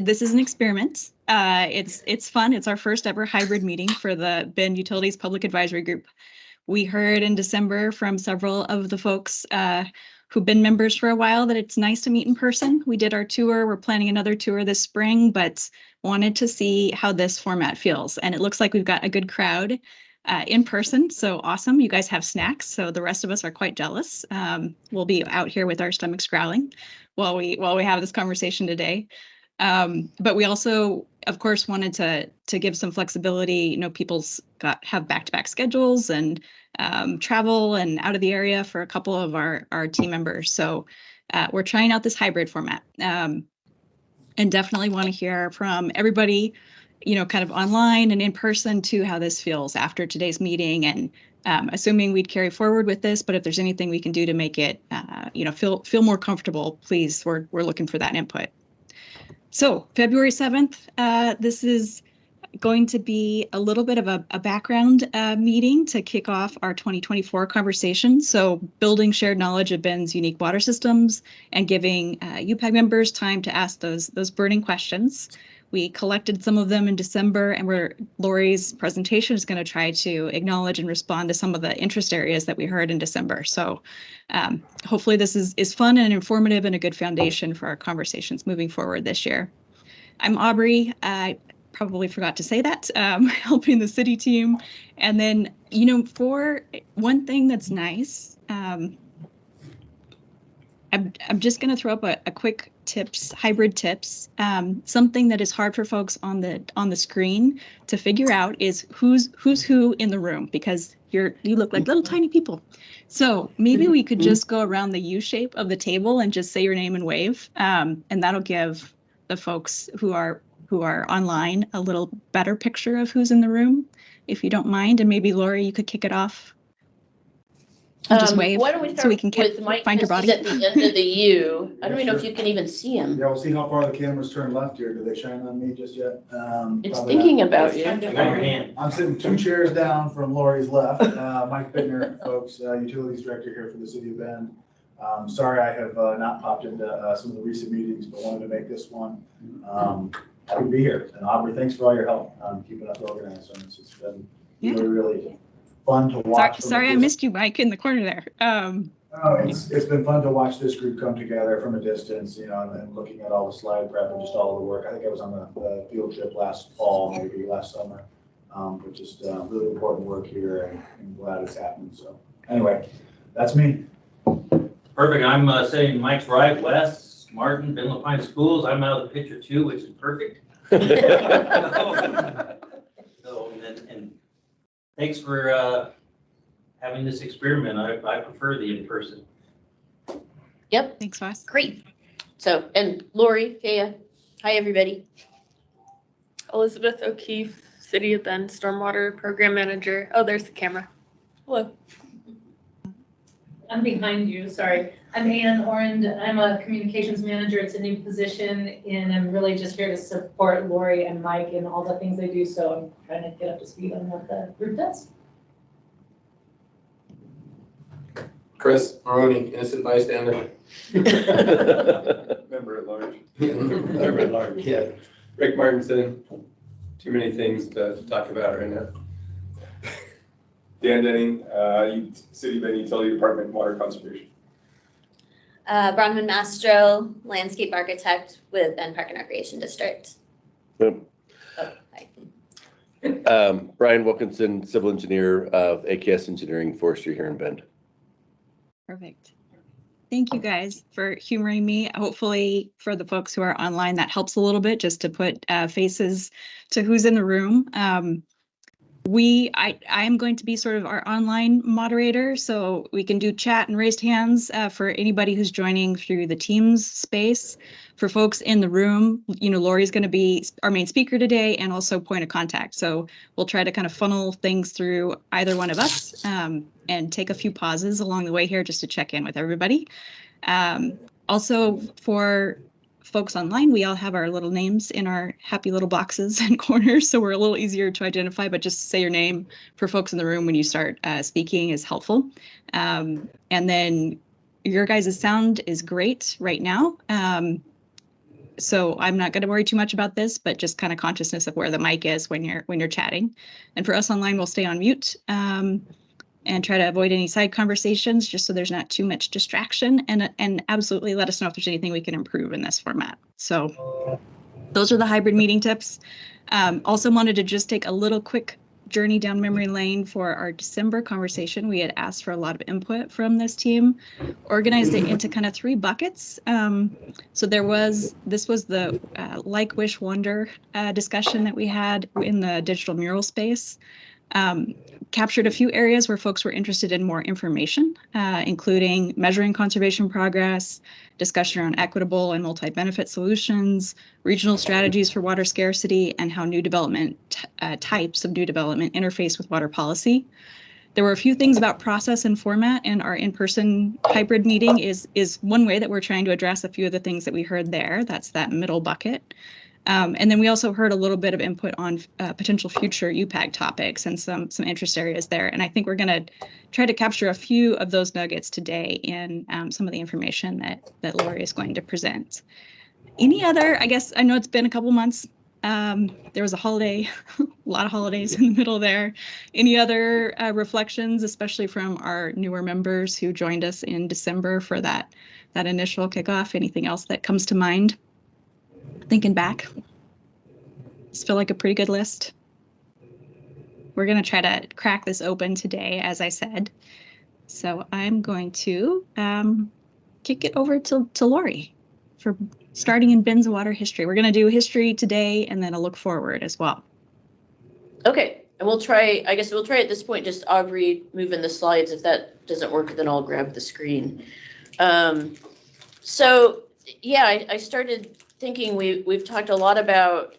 this is an experiment. It's fun. It's our first ever hybrid meeting for the Bend Utilities Public Advisory Group. We heard in December from several of the folks who've been members for a while that it's nice to meet in person. We did our tour. We're planning another tour this spring, but wanted to see how this format feels. And it looks like we've got a good crowd in person. So awesome. You guys have snacks. So the rest of us are quite jealous. We'll be out here with our stomachs growling while we have this conversation today. But we also, of course, wanted to give some flexibility. You know, people's have back-to-back schedules and travel and out of the area for a couple of our team members. So we're trying out this hybrid format, and definitely want to hear from everybody, you know, kind of online and in person too, how this feels after today's meeting. And assuming we'd carry forward with this, but if there's anything we can do to make it, you know, feel more comfortable, please, we're looking for that input. So February 7th, this is going to be a little bit of a background meeting to kick off our 2024 conversation. So building shared knowledge of Bend's unique water systems and giving UPAG members time to ask those burning questions. We collected some of them in December, and Lori's presentation is going to try to acknowledge and respond to some of the interest areas that we heard in December. So hopefully this is fun and informative and a good foundation for our conversations moving forward this year. I'm Aubrey. I probably forgot to say that, helping the city team. And then, you know, for one thing that's nice, I'm just going to throw up a quick hybrid tips. Something that is hard for folks on the screen to figure out is who's who in the room, because you look like little tiny people. So maybe we could just go around the U shape of the table and just say your name and wave, and that'll give the folks who are online a little better picture of who's in the room, if you don't mind. And maybe Lori, you could kick it off. Just wave. Why don't we start so we can with Mike? Find your body at the end of the U. I don't even know if you can even see him. Yeah, we'll see how far the cameras turn left here. Do they shine on me just yet? It's thinking not. about you. I'm sitting 2 chairs down from Lori's left. Mike Bittner, folks, Utilities Director here for the City of Bend. Sorry I have not popped into some of the recent meetings, but wanted to make this one. Happy to be here. And Aubrey, thanks for all your help keeping us organized on this. It's been really fun to watch. Sorry, I missed you, Mike, in the corner there. It's been fun to watch this group come together from a distance, you know, and looking at all the slide prep and just all of the work. I think I was on the field trip last fall, maybe last summer, but just really important work here, and I'm glad it's happening. So anyway, that's me. Perfect. I'm sitting Mike's right, Wes, Martin, Ben Lapine Schools. I'm out of the picture too, which is perfect. So, and thanks for having this experiment. I prefer the in-person. Yep. Thanks, Wes. Great. So, and Lori, Kaya, hi everybody. Elizabeth O'Keefe, City of Bend Stormwater Program Manager. Oh, there's the camera. Hello. I'm behind you, sorry. I'm Ann Orand. I'm a communications manager. It's a new position, and I'm really just here to support Lori and Mike in all the things they do. So I'm trying to get up to speed on what the group does. Chris Maroney, innocent bystander. Member at large. Member at large, yeah. Rick Martinson, too many things to talk about right now. Dan Denning, City of Bend Utility Department, Water Conservation. Bronwyn Mastro, landscape architect with Bend Park and Recreation District. Yep. Oh, hi. Brian Wilkinson, civil engineer of AKS Engineering Forestry here in Bend. Perfect. Thank you guys for humoring me. Hopefully for the folks who are online, that helps a little bit just to put faces to who's in the room. I am going to be sort of our online moderator, so we can do chat and raised hands for anybody who's joining through the Teams space. For folks in the room, you know, Lori's going to be our main speaker today and also point of contact. So we'll try to kind of funnel things through either one of us and take a few pauses along the way here just to check in with everybody. Also for folks online, we all have our little names in our happy little boxes and corners, so we're a little easier to identify, but just say your name for folks in the room when you start speaking is helpful. And then your guys' sound is great right now. So I'm not going to worry too much about this, but just kind of consciousness of where the mic is when you're chatting. And for us online, we'll stay on mute and try to avoid any side conversations just so there's not too much distraction. And absolutely let us know if there's anything we can improve in this format. So those are the hybrid meeting tips. Also wanted to just take a little quick journey down memory lane for our December conversation. We had asked for a lot of input from this team, organized it into kind of 3 buckets. So this was the like, wish, wonder discussion that we had in the digital mural space. Captured a few areas where folks were interested in more information, including measuring conservation progress, discussion around equitable and multi-benefit solutions, regional strategies for water scarcity, and how new development types of new development interface with water policy. There were a few things about process and format, and our in-person hybrid meeting is one way that we're trying to address a few of the things that we heard there. That's that middle bucket. And then we also heard a little bit of input on potential future UPAG topics and some interest areas there. And I think we're going to try to capture a few of those nuggets today in some of the information that Lori is going to present. Any other, I guess, I know it's been a couple months. There was a holiday, a lot of holidays in the middle there. Any other reflections, especially from our newer members who joined us in December for that initial kickoff? Anything else that comes to mind? Thinking back, just feel like a pretty good list. We're going to try to crack this open today, as I said. So I'm going to kick it over to Lori for starting in Bend's water history. We're going to do history today and then a look forward as well. Okay, and we'll try, I guess we'll try at this point, just Aubrey moving the slides. If that doesn't work, then I'll grab the screen. So yeah, I started thinking we've talked a lot about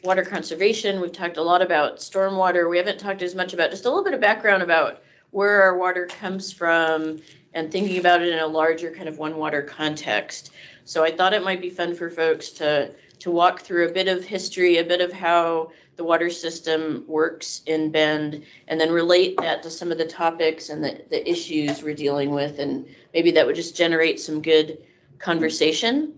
water conservation. We've talked a lot about stormwater. We haven't talked as much about just a little bit of background about where our water comes from and thinking about it in a larger kind of one water context. So I thought it might be fun for folks to walk through a bit of history, a bit of how the water system works in Bend, and then relate that to some of the topics and the issues we're dealing with. And maybe that would just generate some good conversation.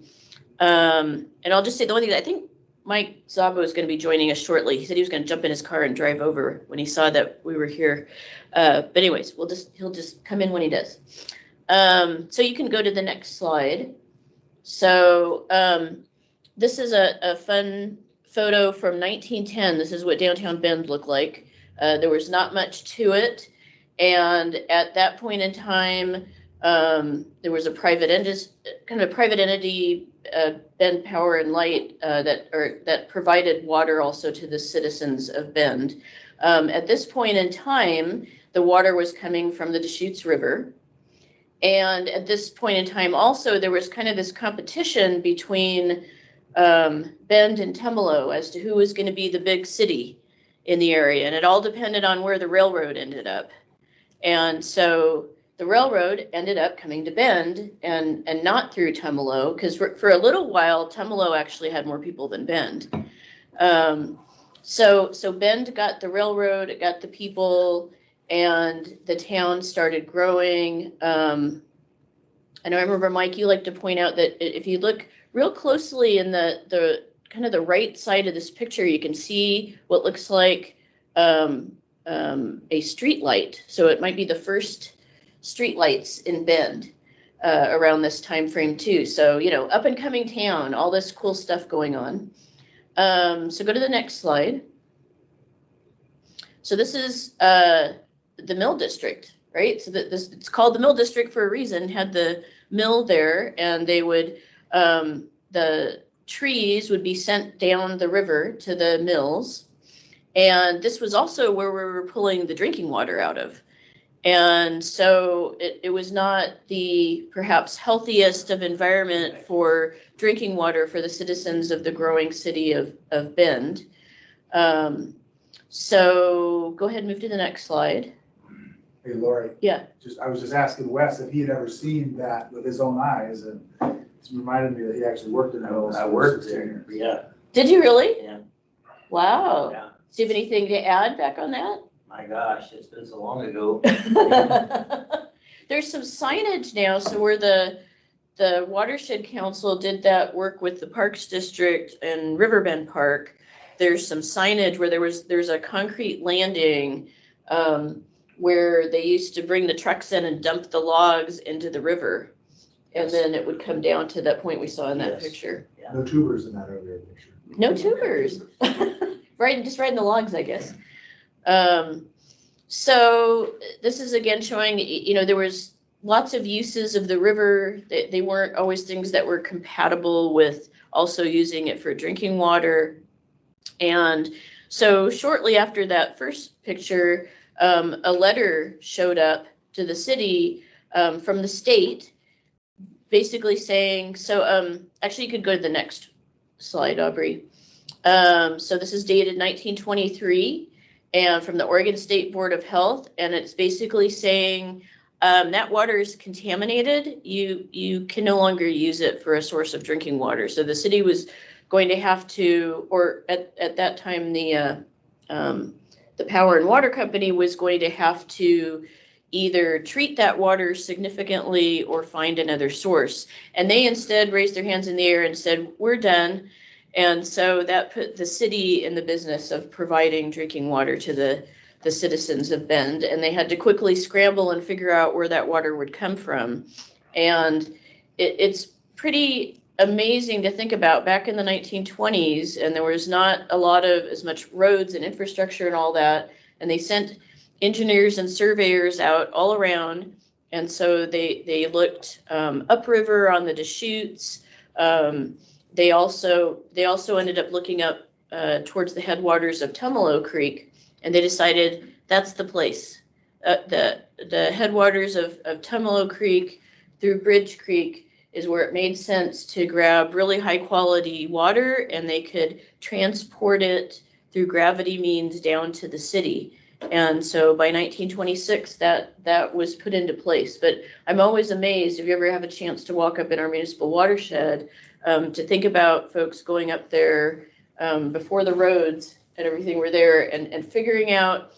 And I'll just say the one thing that I think Mike Szabo is going to be joining us shortly. He said he was going to jump in his car and drive over when he saw that we were here. But anyways, he'll just come in when he does. So you can go to the next slide. So this is a fun photo from 1910. This is what downtown Bend looked like. There was not much to it. And at that point in time, there was a private entity, Bend Power and Light, that provided water also to the citizens of Bend. At this point in time, the water was coming from the Deschutes River. And at this point in time also, there was kind of this competition between Bend and Temelo as to who was going to be the big city in the area. And it all depended on where the railroad ended up. And so the railroad ended up coming to Bend and not through Temelo, because for a little while, Temelo actually had more people than Bend. So Bend got the railroad, it got the people, and the town started growing. And I remember, Mike, you like to point out that if you look real closely in the kind of the right side of this picture, you can see what looks like a street light. So it might be the first street lights in Bend around this time frame too. So, up and coming town, all this cool stuff going on. So go to the next slide. So this is the Mill District, right? So it's called the Mill District for a reason. Had the mill there, and they would the trees would be sent down the river to the mills, and this was also where we were pulling the drinking water out of. And so it was not the perhaps healthiest of environment for drinking water for the citizens of the growing city of Bend. So go ahead and move to the next slide. Hey, Lori. Yeah. I was just asking Wes if he had ever seen that with his own eyes, and it's reminded me that he actually worked in those. I worked there, yeah. Did you really? Yeah. Wow. Yeah. Do you have anything to add back on that? My gosh, it's been so long ago. There's some signage now, so where the the Watershed Council did that work with the Parks District and Riverbend Park. There's some signage where there's a concrete landing where they used to bring the trucks in and dump the logs into the river. And then it would come down to that point we saw in that Yes. picture. No tubers in that earlier picture. No tubers. Just riding the logs, I guess. So this is again showing, there was lots of uses of the river. They weren't always things that were compatible with also using it for drinking water. And so shortly after that first picture, a letter showed up to the city from the state, basically saying, actually you could go to the next slide, Aubrey. So this is dated 1923 and from the Oregon State Board of Health. And it's basically saying that water is contaminated. You can no longer use it for a source of drinking water. So the city was going to have to, or at that time, the Power and Water Company was going to have to either treat that water significantly or find another source. And they instead raised their hands in the air and said, we're done. And so that put the city in the business of providing drinking water to the citizens of Bend. And they had to quickly scramble and figure out where that water would come from. And it's pretty amazing to think about back in the 1920s, and there was not a lot of as much roads and infrastructure and all that. And they sent engineers and surveyors out all around. And so they looked upriver on the Deschutes. They also ended up looking up towards the headwaters of Tumalo Creek, and they decided that's the place. The headwaters of Tumalo Creek through Bridge Creek is where it made sense to grab really high quality water, and they could transport it through gravity means down to the city. And so by 1926, that was put into place. But I'm always amazed, if you ever have a chance to walk up in our municipal watershed, to think about folks going up there before the roads and everything were there, and figuring out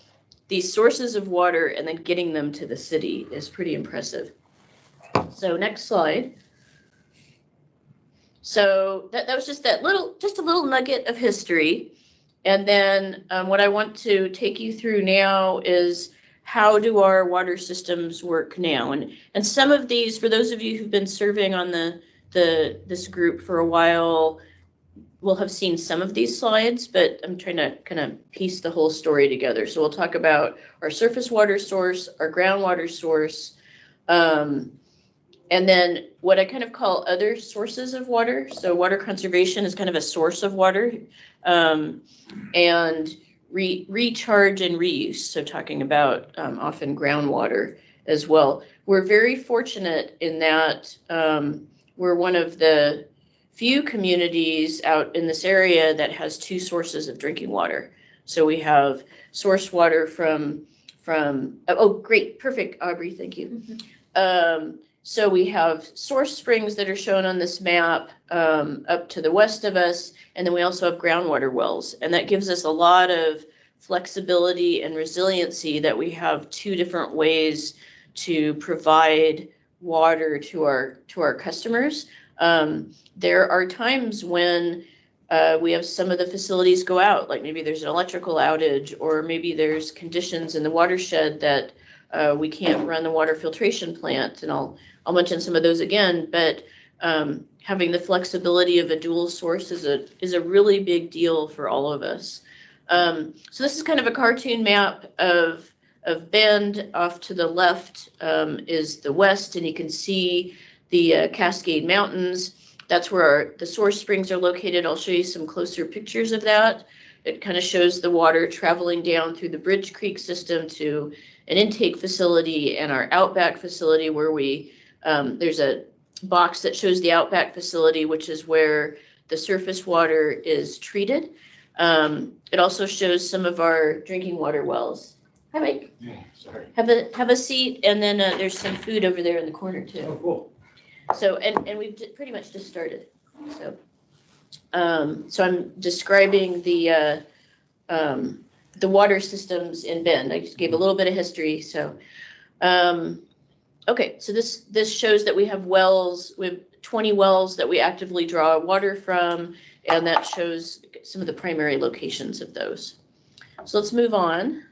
these sources of water and then getting them to the city is pretty impressive. So next slide. So that was just a little nugget of history. And then what I want to take you through now is, how do our water systems work now? And some of these, for those of you who've been serving on this group for a while, will have seen some of these slides, but I'm trying to kind of piece the whole story together. So we'll talk about our surface water source, our groundwater source, and then what I kind of call other sources of water. So water conservation is kind of a source of water, and recharge and reuse. So talking about often groundwater as well. We're very fortunate in that we're one of the few communities out in this area that has two sources of drinking water. So we have source water from oh, great, perfect, Aubrey, thank you. So we have source springs that are shown on this map up to the west of us, and then we also have groundwater wells. And that gives us a lot of flexibility and resiliency that we have two different ways to provide water to our customers. There are times when we have some of the facilities go out, like maybe there's an electrical outage, or maybe there's conditions in the watershed that we can't run the water filtration plant, and I'll mention some of those again. But having the flexibility of a dual source is a really big deal for all of us. So this is kind of a cartoon map of Bend. Off to the left is the west, and you can see the Cascade Mountains. That's where the source springs are located. I'll show you some closer pictures of that. It kind of shows the water traveling down through the Bridge Creek system to an intake facility and our Outback facility, where there's a box that shows the Outback facility, which is where the surface water is treated. It also shows some of our drinking water wells. Hi, Mike. Yeah, sorry. Have a seat, and then there's some food over there in the corner too. Oh, cool. So, and we've pretty much just started. So, so I'm describing the water systems in Bend. I just gave a little bit of history. So, Okay, so this shows that we have wells, we have 20 wells that we actively draw water from, and that shows some of the primary locations of those. So let's move on.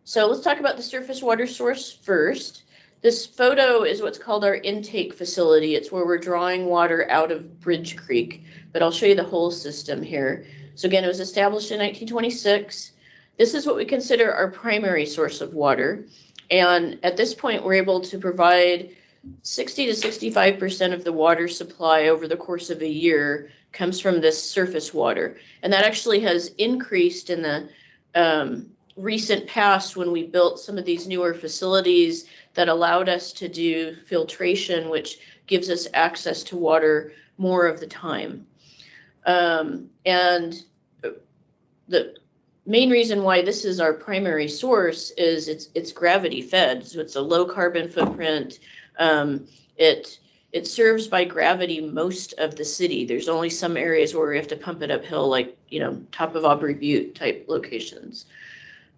So let's talk about the surface water source first. This photo is what's called our intake facility. It's where we're drawing water out of Bridge Creek, but I'll show you the whole system here. So again, it was established in 1926. This is what we consider our primary source of water. And at this point, we're able to provide 60 to 65% of the water supply over the course of a year comes from this surface water. And that actually has increased in the recent past when we built some of these newer facilities that allowed us to do filtration, which gives us access to water more of the time. And the main reason why this is our primary source is it's gravity fed. So it's a low carbon footprint. It serves by gravity most of the city. There's only some areas where we have to pump it uphill, like, you know, top of Aubrey Butte type locations.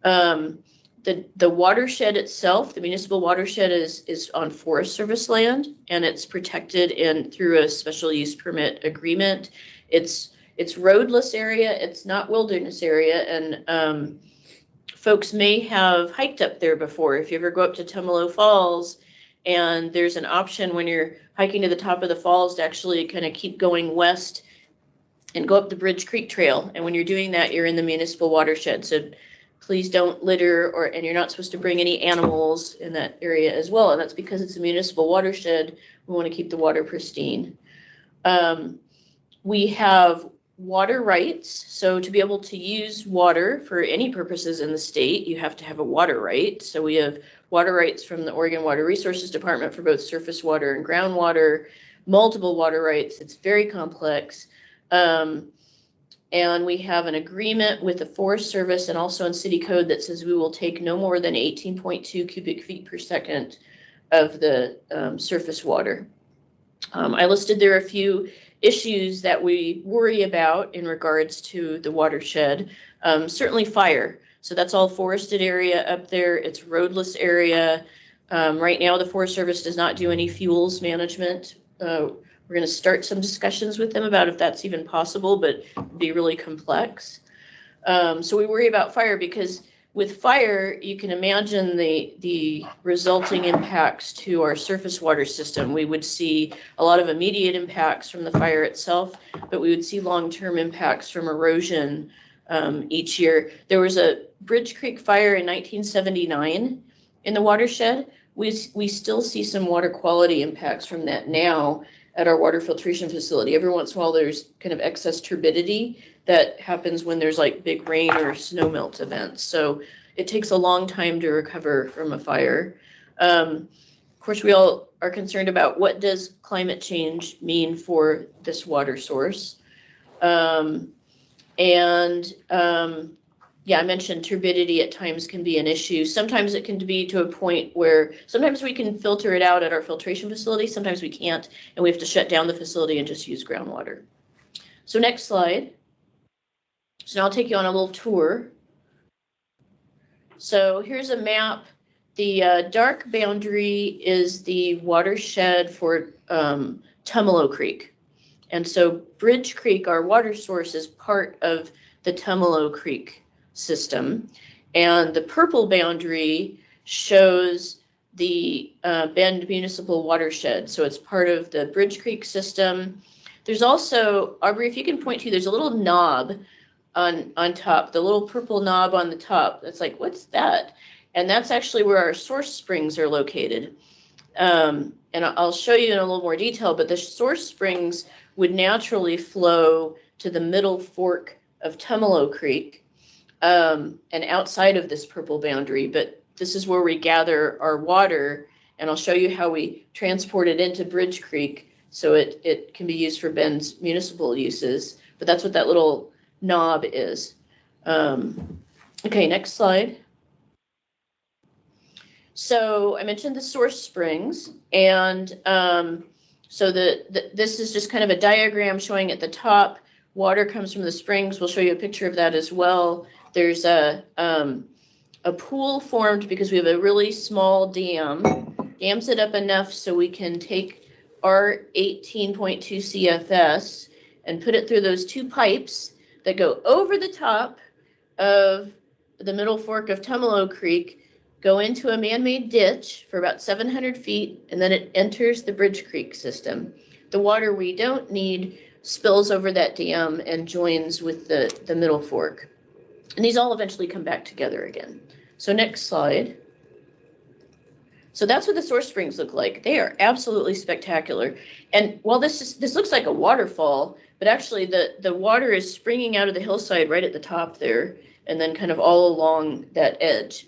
The watershed itself, the municipal watershed is on Forest Service land, and it's protected through a special use permit agreement. It's roadless area, it's not wilderness area, and folks may have hiked up there before. If you ever go up to Tumalo Falls, and there's an option when you're hiking to the top of the falls to actually kind of keep going west and go up the Bridge Creek Trail. And when you're doing that, you're in the municipal watershed. So please don't litter, and you're not supposed to bring any animals in that area as well. And that's because it's a municipal watershed. We want to keep the water pristine. We have water rights. So to be able to use water for any purposes in the state, you have to have a water right. So we have water rights from the Oregon Water Resources Department for both surface water and groundwater, multiple water rights. It's very complex. And we have an agreement with the Forest Service and also in city code that says we will take no more than 18.2 cubic feet per second of the surface water. I listed there a few issues that we worry about in regards to the watershed. Certainly fire. So that's all forested area up there. It's roadless area. Right now, the Forest Service does not do any fuels management. We're going to start some discussions with them about if that's even possible, but it'd be really complex. So we worry about fire because with fire, you can imagine the resulting impacts to our surface water system. We would see a lot of immediate impacts from the fire itself, but we would see long-term impacts from erosion each year. There was a Bridge Creek fire in 1979 in the watershed. We still see some water quality impacts from that now at our water filtration facility. Every once in a while, there's kind of excess turbidity that happens when there's like big rain or snow melt events. So it takes a long time to recover from a fire. Of course, we all are concerned about what does climate change mean for this water source. Yeah, I mentioned turbidity at times can be an issue. Sometimes it can be to a point where sometimes we can filter it out at our filtration facility. Sometimes we can't, and we have to shut down the facility and just use groundwater. So next slide. So now I'll take you on a little tour. So here's a map. The dark boundary is the watershed for Tumalo Creek. And so Bridge Creek, our water source, is part of the Tumalo Creek system. And the purple boundary shows the Bend Municipal Watershed. So it's part of the Bridge Creek system. There's also, Aubrey, if you can point to, there's a little knob on top, the little purple knob on the top. That's like, what's that? And that's actually where our source springs are located. And I'll show you in a little more detail, but the source springs would naturally flow to the middle fork of Tumalo Creek and outside of this purple boundary. But this is where we gather our water, and I'll show you how we transport it into Bridge Creek so it can be used for Bend's municipal uses. But that's what that little knob is. Okay, next slide. So I mentioned the source springs, and so this is just kind of a diagram showing at the top, water comes from the springs. We'll show you a picture of that as well. There's a a pool formed because we have a really small dams it up enough so we can take our 18.2 CFS and put it through those two pipes that go over the top of the middle fork of Tumalo Creek, go into a man-made ditch for about 700 feet, and then it enters the Bridge Creek system. The water we don't need spills over that dam and joins with the middle fork. And these all eventually come back together again. So next slide. So that's what the source springs look like. They are absolutely spectacular. And while this looks like a waterfall, but actually the water is springing out of the hillside right at the top there, and then kind of all along that edge.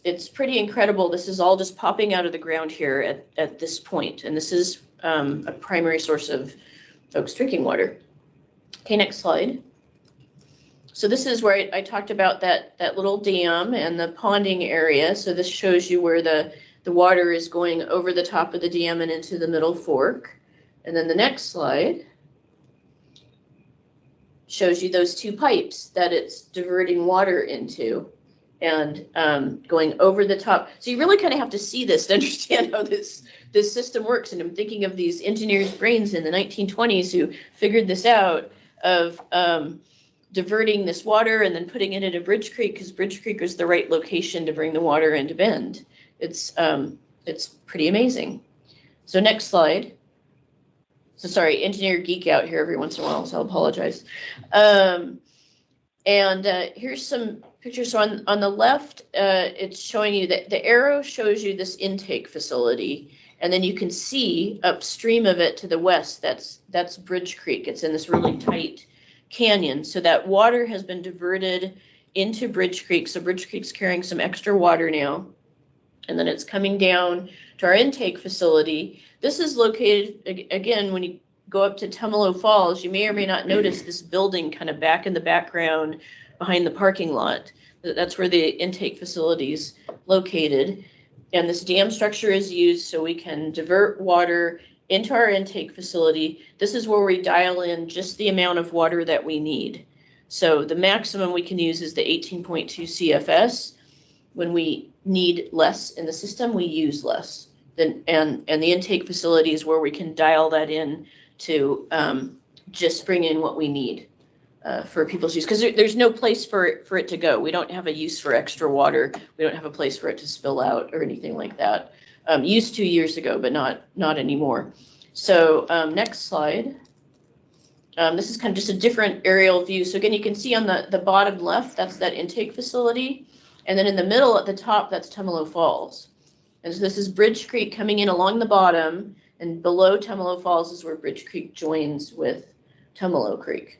It's pretty incredible. This is all just popping out of the ground here at this point. And this is a primary source of folks' drinking water. Okay, next slide. So this is where I talked about that little dam and the ponding area. So this shows you where the water is going over the top of the dam and into the middle fork. And then the next slide shows you those two pipes that it's diverting water into and going over the top. So you really kind of have to see this to understand how this system works. And I'm thinking of these engineers' brains in the 1920s who figured this out of diverting this water and then putting it into Bridge Creek, because Bridge Creek was the right location to bring the water into Bend. It's pretty amazing. So next slide. So sorry, engineer geek out here every once in a while, so I'll apologize. Here's some pictures. So on the left, it's showing you that the arrow shows you this intake facility, and then you can see upstream of it to the west, that's Bridge Creek. It's in this really tight canyon. So that water has been diverted into Bridge Creek. So Bridge Creek's carrying some extra water now. And then it's coming down to our intake facility. This is located, again, when you go up to Tumalo Falls, you may or may not notice this building kind of back in the background behind the parking lot. That's where the intake facility is located. And this dam structure is used so we can divert water into our intake facility. This is where we dial in just the amount of water that we need. So the maximum we can use is the 18.2 CFS. When we need less in the system, we use less. And the intake facility is where we can dial that in to just bring in what we need for people's use. Because there's no place for it to go. We don't have a use for extra water. We don't have a place for it to spill out or anything like that. Used to years ago, but not anymore. So next slide. This is kind of just a different aerial view. So again, you can see on the bottom left, that's that intake facility. And then in the middle at the top, that's Tumalo Falls. And so this is Bridge Creek coming in along the bottom, and below Tumalo Falls is where Bridge Creek joins with Tumalo Creek.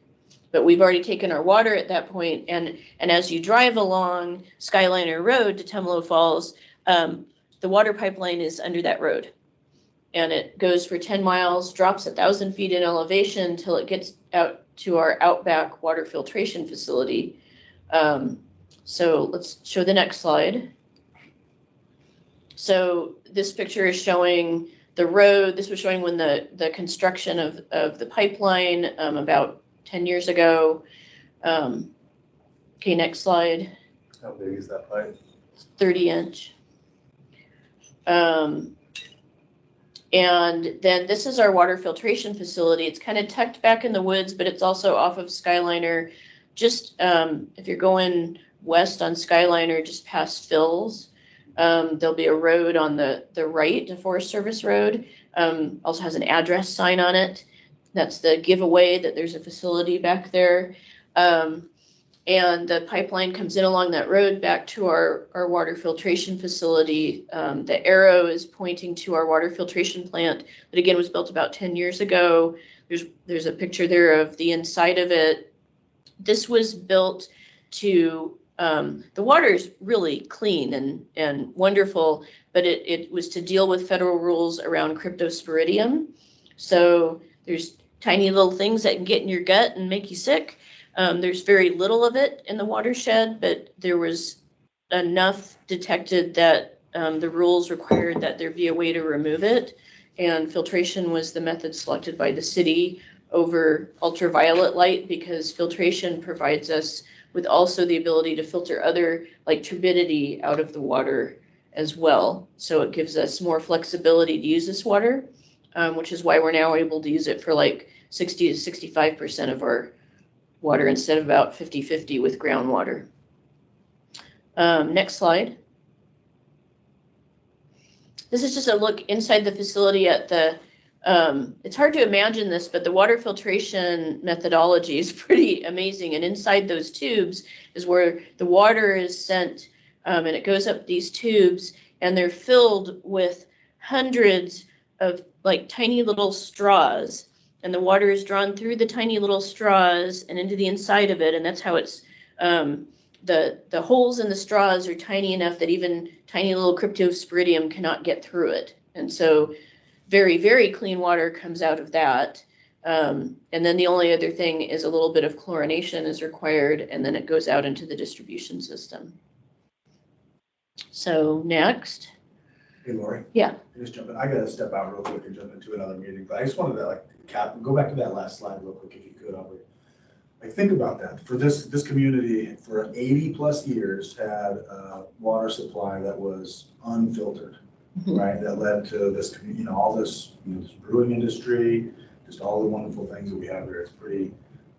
But we've already taken our water at that point, and as you drive along Skyliner Road to Tumalo Falls, the water pipeline is under that road. And it goes for 10 miles, drops 1,000 feet in elevation until it gets out to our Outback water filtration facility. So let's show the next slide. So this picture is showing the road. This was showing when the construction of the pipeline about 10 years ago. Okay, next slide. How big is that pipe? 30-inch. And then this is our water filtration facility. It's kind of tucked back in the woods, but it's also off of Skyliner. Just if you're going west on Skyliner, just past Phil's, there'll be a road on the right, a Forest Service road. Also has an address sign on it. That's the giveaway that there's a facility back there. And the pipeline comes in along that road back to our water filtration facility. The arrow is pointing to our water filtration plant that again was built about 10 years ago. There's a picture there of the inside of it. This was built to, the water is really clean and wonderful, but it was to deal with federal rules around cryptosporidium. So there's tiny little things that can get in your gut and make you sick. There's very little of it in the watershed, but there was enough detected that the rules required that there be a way to remove it. And filtration was the method selected by the city over ultraviolet light, because filtration provides us with also the ability to filter other like turbidity out of the water as well. So it gives us more flexibility to use this water, which is why we're now able to use it for like 60 to 65% of our water instead of about 50-50 with groundwater. Next slide. This is just a look inside the facility at the, it's hard to imagine this, but the water filtration methodology is pretty amazing. And inside those tubes is where the water is sent, and it goes up these tubes, and they're filled with hundreds of like tiny little straws. And the water is drawn through the tiny little straws and into the inside of it. And that's how it's, the holes in the straws are tiny enough that even tiny little cryptosporidium cannot get through it. And so very, very clean water comes out of that. And then the only other thing is a little bit of chlorination is required, and then it goes out into the distribution system. So next. Hey, Lori. Yeah. Just jump in. I gotta step out real quick and jump into another meeting, but I just wanted to go back to that last slide real quick if you could, Aubrey. Like, think about that. For this community, for 80+ years, had a water supply that was unfiltered, right? That led to this, all this, this brewing industry, just all the wonderful things that we have here. It's pretty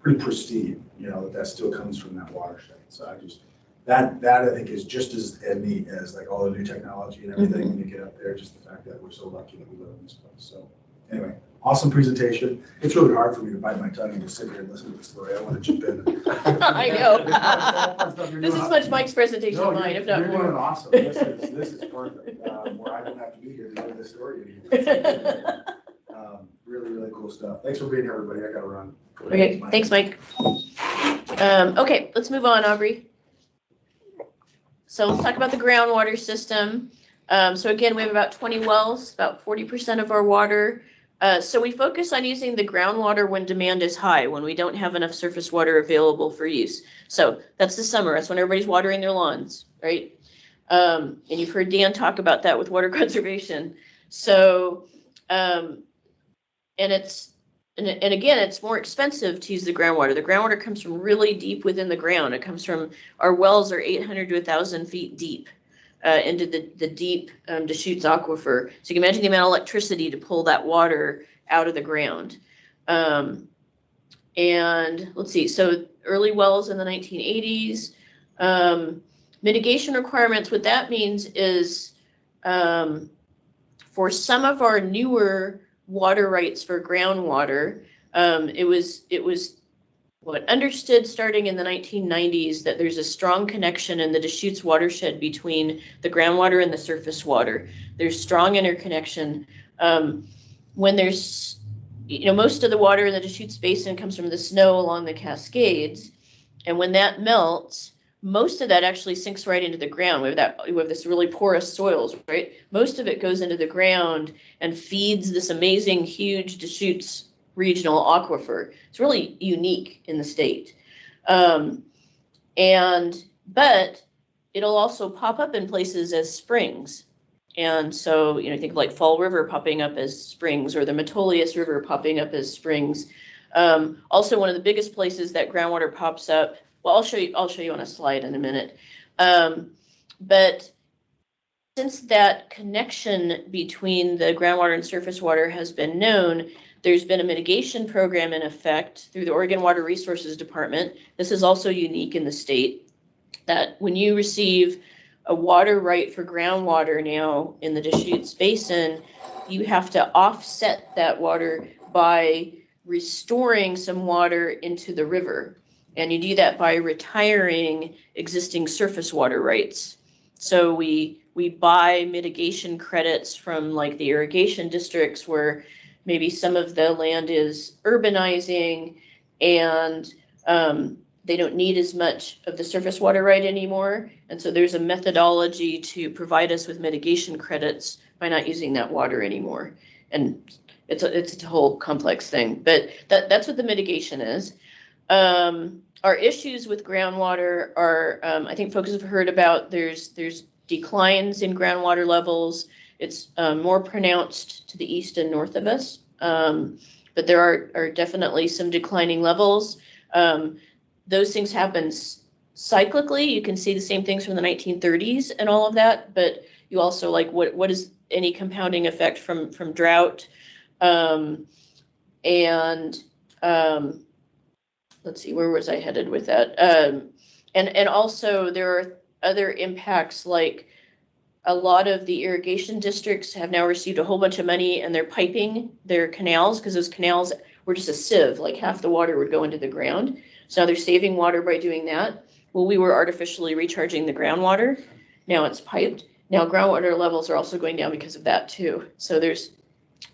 pristine, that still comes from that watershed. So I just, that I think is just as neat as like all the new technology and everything when you get up there, just the fact that we're so lucky that we live in this place. So anyway. Awesome presentation. It's really hard for me to bite my tongue and just sit here and listen to the story. I want to jump in. I know. This is much Mike's presentation of mine, if not You're more. doing awesome. This is perfect. Where I don't have to be here to hear this story anymore. Really, really cool stuff. Thanks for being here, everybody. I gotta run. Okay, thanks, Mike. Okay, let's move on, Aubrey. So let's talk about the groundwater system. So again, we have about 20 wells, about 40% of our water. So we focus on using the groundwater when demand is high, when we don't have enough surface water available for use. So that's the summer. That's when everybody's watering their lawns, right? And you've heard Dan talk about that with water conservation. So, and again, it's more expensive to use the groundwater. The groundwater comes from really deep within the ground. It comes from, our wells are 800 to 1,000 feet deep. Into the deep Deschutes aquifer. So you can imagine the amount of electricity to pull that water out of the ground. And let's see, so early wells in the 1980s. Mitigation requirements, what that means is for some of our newer water rights for groundwater, it was understood starting in the 1990s that there's a strong connection in the Deschutes watershed between the groundwater and the surface water. There's strong interconnection. When there's, most of the water in the Deschutes Basin comes from the snow along the Cascades. And when that melts, most of that actually sinks right into the ground. We have this really porous soils, right? Most of it goes into the ground and feeds this amazing, huge Deschutes regional aquifer. It's really unique in the state. But it'll also pop up in places as springs. And so, think of like Fall River popping up as springs, or the Metolius River popping up as springs. Also, one of the biggest places that groundwater pops up, well, I'll show you on a slide in a minute. But since that connection between the groundwater and surface water has been known, there's been a mitigation program in effect through the Oregon Water Resources Department. This is also unique in the state, that when you receive a water right for groundwater now in the Deschutes Basin, you have to offset that water by restoring some water into the river. And you do that by retiring existing surface water rights. So we buy mitigation credits from like the irrigation districts where maybe some of the land is urbanizing and they don't need as much of the surface water right anymore. And so there's a methodology to provide us with mitigation credits by not using that water anymore. And it's a whole complex thing, but that's what the mitigation is. Our issues with groundwater are, I think folks have heard about, there's declines in groundwater levels. It's more pronounced to the east and north of us, but there are definitely some declining levels. Those things happen cyclically, you can see the same things from the 1930s and all of that, but you also like what is any compounding effect from drought, and let's see, where was I headed with that? And also there are other impacts, like a lot of the irrigation districts have now received a whole bunch of money and they're piping their canals, because those canals were just a sieve, like half the water would go into the ground. So now they're saving water by doing that. Well, we were artificially recharging the groundwater. Now it's piped. Now groundwater levels are also going down because of that too. So there's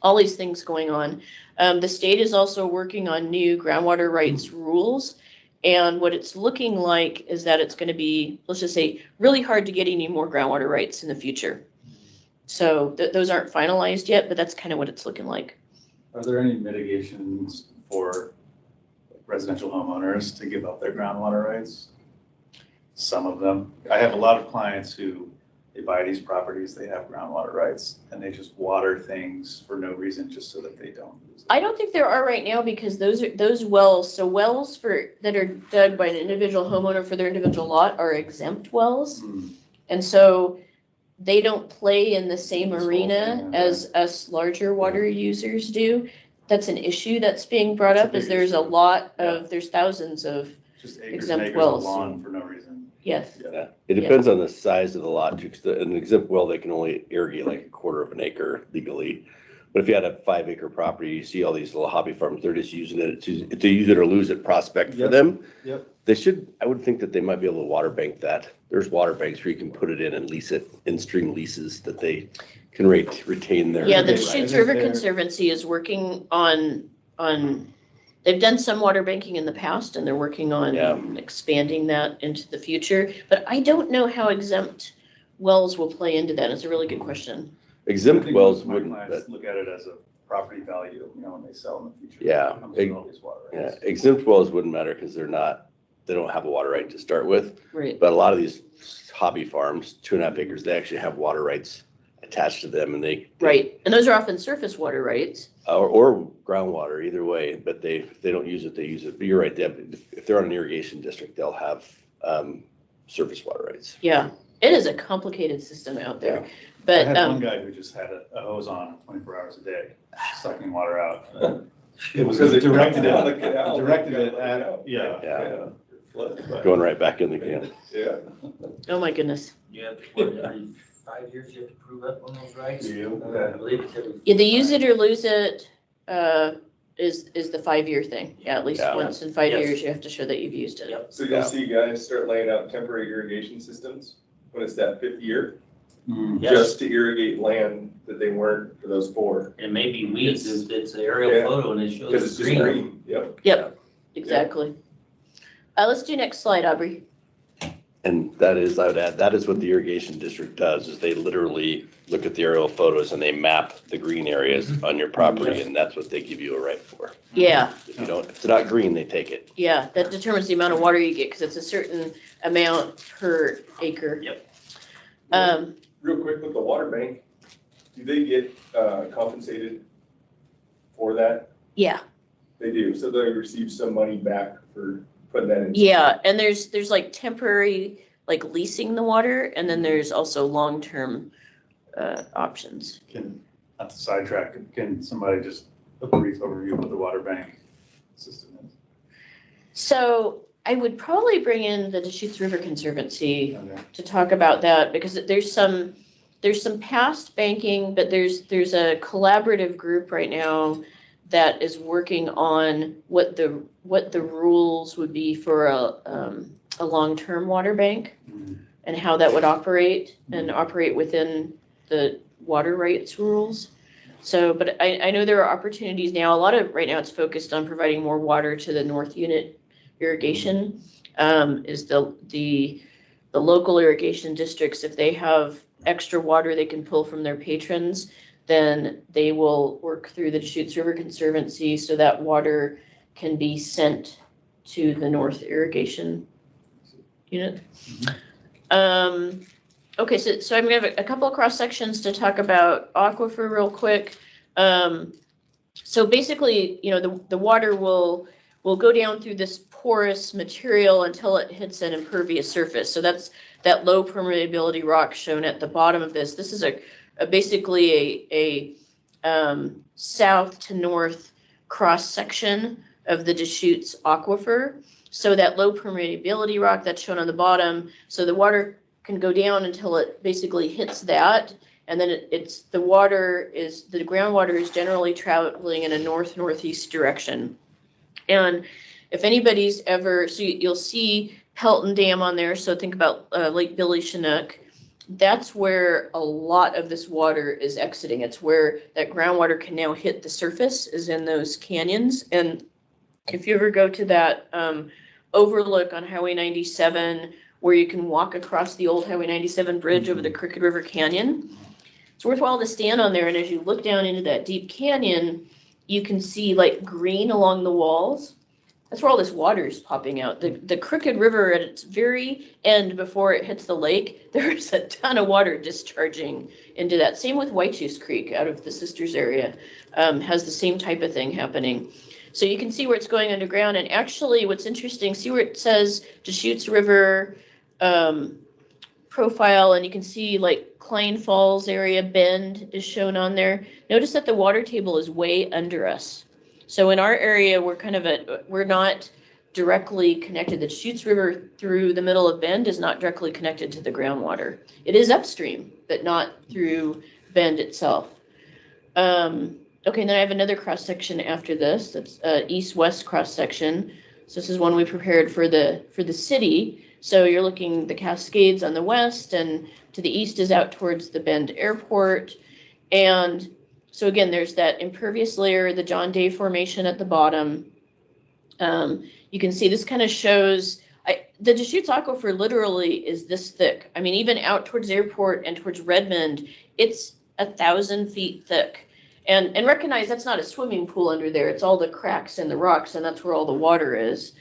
all these things going on. The state is also working on new groundwater rights rules. And what it's looking like is that it's going to be, let's just say, really hard to get any more groundwater rights in the future. So those aren't finalized yet, but that's kind of what it's looking like. Are there any mitigations for residential homeowners to give up their groundwater rights? Some of them. I have a lot of clients who, they buy these properties, they have groundwater rights, and they just water things for no reason, just so that they don't lose it. I don't think there are right now, because those wells, so wells that are dug by an individual homeowner for their individual lot are exempt wells. And so they don't play in the same arena as us larger water users do. That's an issue that's being brought up, is there's there's thousands of Just acres and exempt acres wells. of lawn for no reason. Yes. Yeah, it depends on the size of the lot, too, 'cause an exempt well, they can only irrigate like a quarter of an acre legally. But if you had a 5-acre property, you see all these little hobby farms, they're just using it to use it or lose it prospect for them. Yep. I would think that they might be able to water bank that. There's water banks where you can put it in and lease it, in-stream leases that they can retain their. Yeah, the Right. Deschutes Is River there- Conservancy is working on, they've done some water banking in the past, and they're working on expanding that into the future. But I don't know how exempt wells will play into that. It's a really good question. Exempt I think wells most of my wouldn't, clients look at it as a property value, when they sell in the future. Yeah. It comes with all these water rights. exempt wells wouldn't matter because they don't have a water right to start with. Right. But a lot of these hobby farms, 2.5 acres, they actually have water rights attached to them, and Right. And those are often surface water rights. or groundwater, either way, but they don't use it, they use it. But you're right, if they're on an irrigation district, they'll have surface water rights. Yeah. It is a complicated system out there. I But had one guy who just had a hose on 24 hours a day, sucking water out. It was Because it directed comes out of it, the canal. directed it Yeah. at, yeah. Flood, but- Going right back in the can. Yeah. oh my goodness. You have to, every 5 years you have to prove up on those rights? Yeah. I believe it's every. Yeah, the use it or lose it is the 5-year thing. Yeah, at least Yeah. once in 5 Yes. years, you have to show that you've used it. Yep. So you'll see guys start laying out temporary irrigation systems when it's that 5th year, Yes, just to irrigate land that they weren't for those 4. and maybe weeds, if it's an aerial Yeah. photo and it shows. Because it's just green, yep. Yep, exactly. Let's do next slide, Aubrey. And that is, I would add, that is what the irrigation district does, is they literally look at the aerial photos and they map the green areas on your property, and that's what they give you a right for. Yeah, If it's not green, they take it. yeah, that determines the amount of water you get, because it's a certain amount per acre. Yep. Real quick with the water bank, do they get compensated for that? Yeah, They do, so they receive some money back for putting that in. yeah, and there's like temporary, like leasing the water, and then there's also long-term options. Not to sidetrack, can somebody just a brief overview of what the water bank system is? So I would probably bring in the Deschutes River Conservancy Okay. to talk about that, because there's some past banking, but there's a collaborative group right now that is working on what the rules would be for a long-term water bank, and how that would operate and operate within the water rights rules. So, but I know there are opportunities now. A lot of right now it's focused on providing more water to the North Unit irrigation. Is the local irrigation districts, if they have extra water they can pull from their patrons, then they will work through the Deschutes River Conservancy so that water can be sent to the North Irrigation Unit. Okay, so I'm gonna have a couple of cross sections to talk about aquifer real quick. So basically, the water will will go down through this porous material until it hits an impervious surface. So that's that low permeability rock shown at the bottom of this. This is basically a south to north cross section of the Deschutes aquifer. So that low permeability rock that's shown on the bottom, so the water can go down until it basically hits that, and then the groundwater is generally traveling in a north-northeast direction. And if anybody's ever, so you'll see Pelton Dam on there, so think about Lake Billy Chinook. That's where a lot of this water is exiting. It's where that groundwater can now hit the surface, is in those canyons. And if you ever go to that overlook on Highway 97, where you can walk across the old Highway 97 bridge over the Crooked River Canyon, it's worthwhile to stand on there. And as you look down into that deep canyon, you can see like green along the walls. That's where all this water is popping out. The Crooked River at its very end, before it hits the lake, there's a ton of water discharging into that. Same with Whitejuice Creek out of the Sisters area, has the same type of thing happening. So you can see where it's going underground. And actually what's interesting, see where it says Deschutes River profile, and you can see like Klein Falls area Bend is shown on there. Notice that the water table is way under us. So in our area, we're not directly connected. The Deschutes River through the middle of Bend is not directly connected to the groundwater. It is upstream, but not through Bend itself. Okay, and then I have another cross section after this. That's east-west cross section. So this is one we prepared for the city. So you're looking the Cascades on the west, and to the east is out towards the Bend Airport. And so again, there's that impervious layer, the John Day Formation at the bottom. You can see this kind of shows, the Deschutes Aquifer literally is this thick. I mean, even out towards the airport and towards Redmond, it's 1,000 feet thick. And recognize that's not a swimming pool under there. It's all the cracks in the rocks, and that's where all the water is.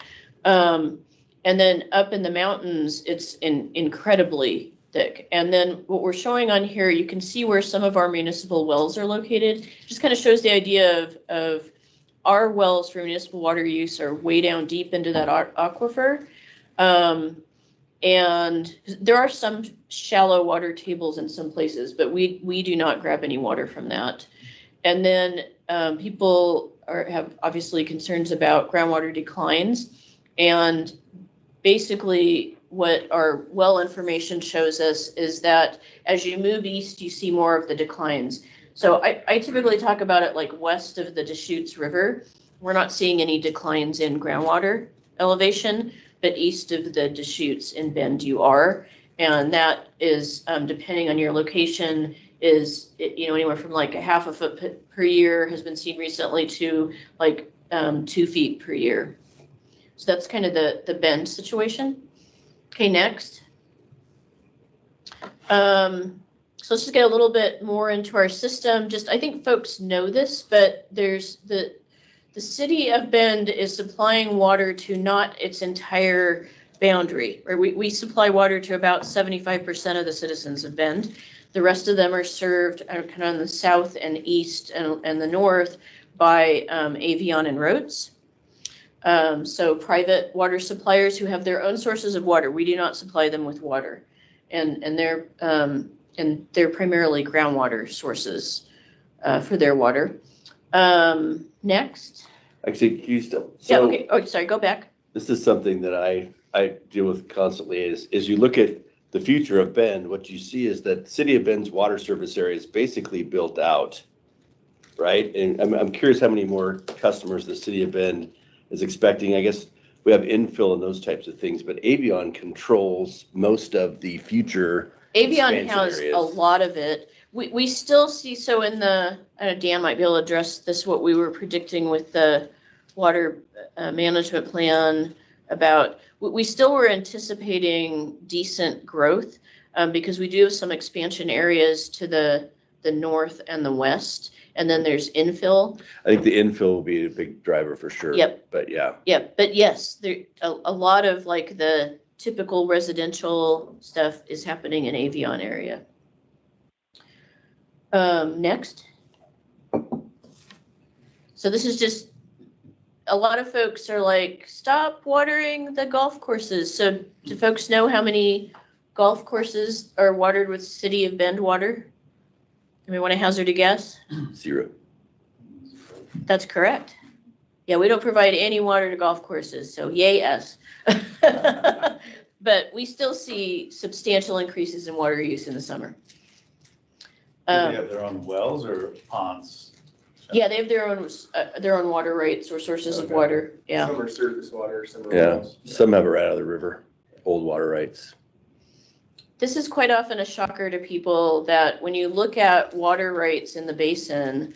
And then up in the mountains, it's incredibly thick. And then what we're showing on here, you can see where some of our municipal wells are located. Just kind of shows the idea of our wells for municipal water use are way down deep into that aquifer. And there are some shallow water tables in some places, but we do not grab any water from that. And then people have obviously concerns about groundwater declines. And basically what our well information shows us is that as you move east, you see more of the declines. So I typically talk about it like west of the Deschutes River. We're not seeing any declines in groundwater elevation, but east of the Deschutes in Bend you are. And that is, depending on your location, is anywhere from like a half a foot per year has been seen recently to like 2 feet per year. So that's kind of the Bend situation. Okay, next. So let's just get a little bit more into our system. Just, I think folks know this, but there's the city of Bend is supplying water to not its entire boundary, right? We supply water to about 75% of the citizens of Bend. The rest of them are served kind of on the south and east and the north by Avion and Rhodes. So private water suppliers who have their own sources of water. We do not supply them with water, and they're primarily groundwater sources for their water. Next. Actually, can you still? Yeah. Okay. Oh, sorry. Go back. This is something that I deal with constantly. Is you look at the future of Bend, what you see is that the city of Bend's water service area is basically built out, right? And I'm curious how many more customers the city of Bend is expecting. I guess we have infill and those types of things, but Avion controls most of the future. Avion has a lot of it. We still see, so in the, Dan might be able to address this, what we were predicting with the water management plan about, we still were anticipating decent growth because we do have some expansion areas to the north and the west. And then there's infill. I think the infill will be a big driver for sure. Yep. But yeah. Yep. But yes, there a lot of like the typical residential stuff is happening in Avion area. Next. So this is just a lot of folks are like, stop watering the golf courses. So do folks know how many golf courses are watered with City of Bend water? We want to hazard a guess? 0. That's correct. Yeah, we don't provide any water to golf courses, so yay us. But we still see substantial increases in water use in the summer. Do they have their own wells or ponds? Yeah, they have their own water rights or sources of Okay. water, yeah. Some are surface water, some are Yeah, wells. some have it right out of the river, old water rights. This is quite often a shocker to people that when you look at water rights in the basin,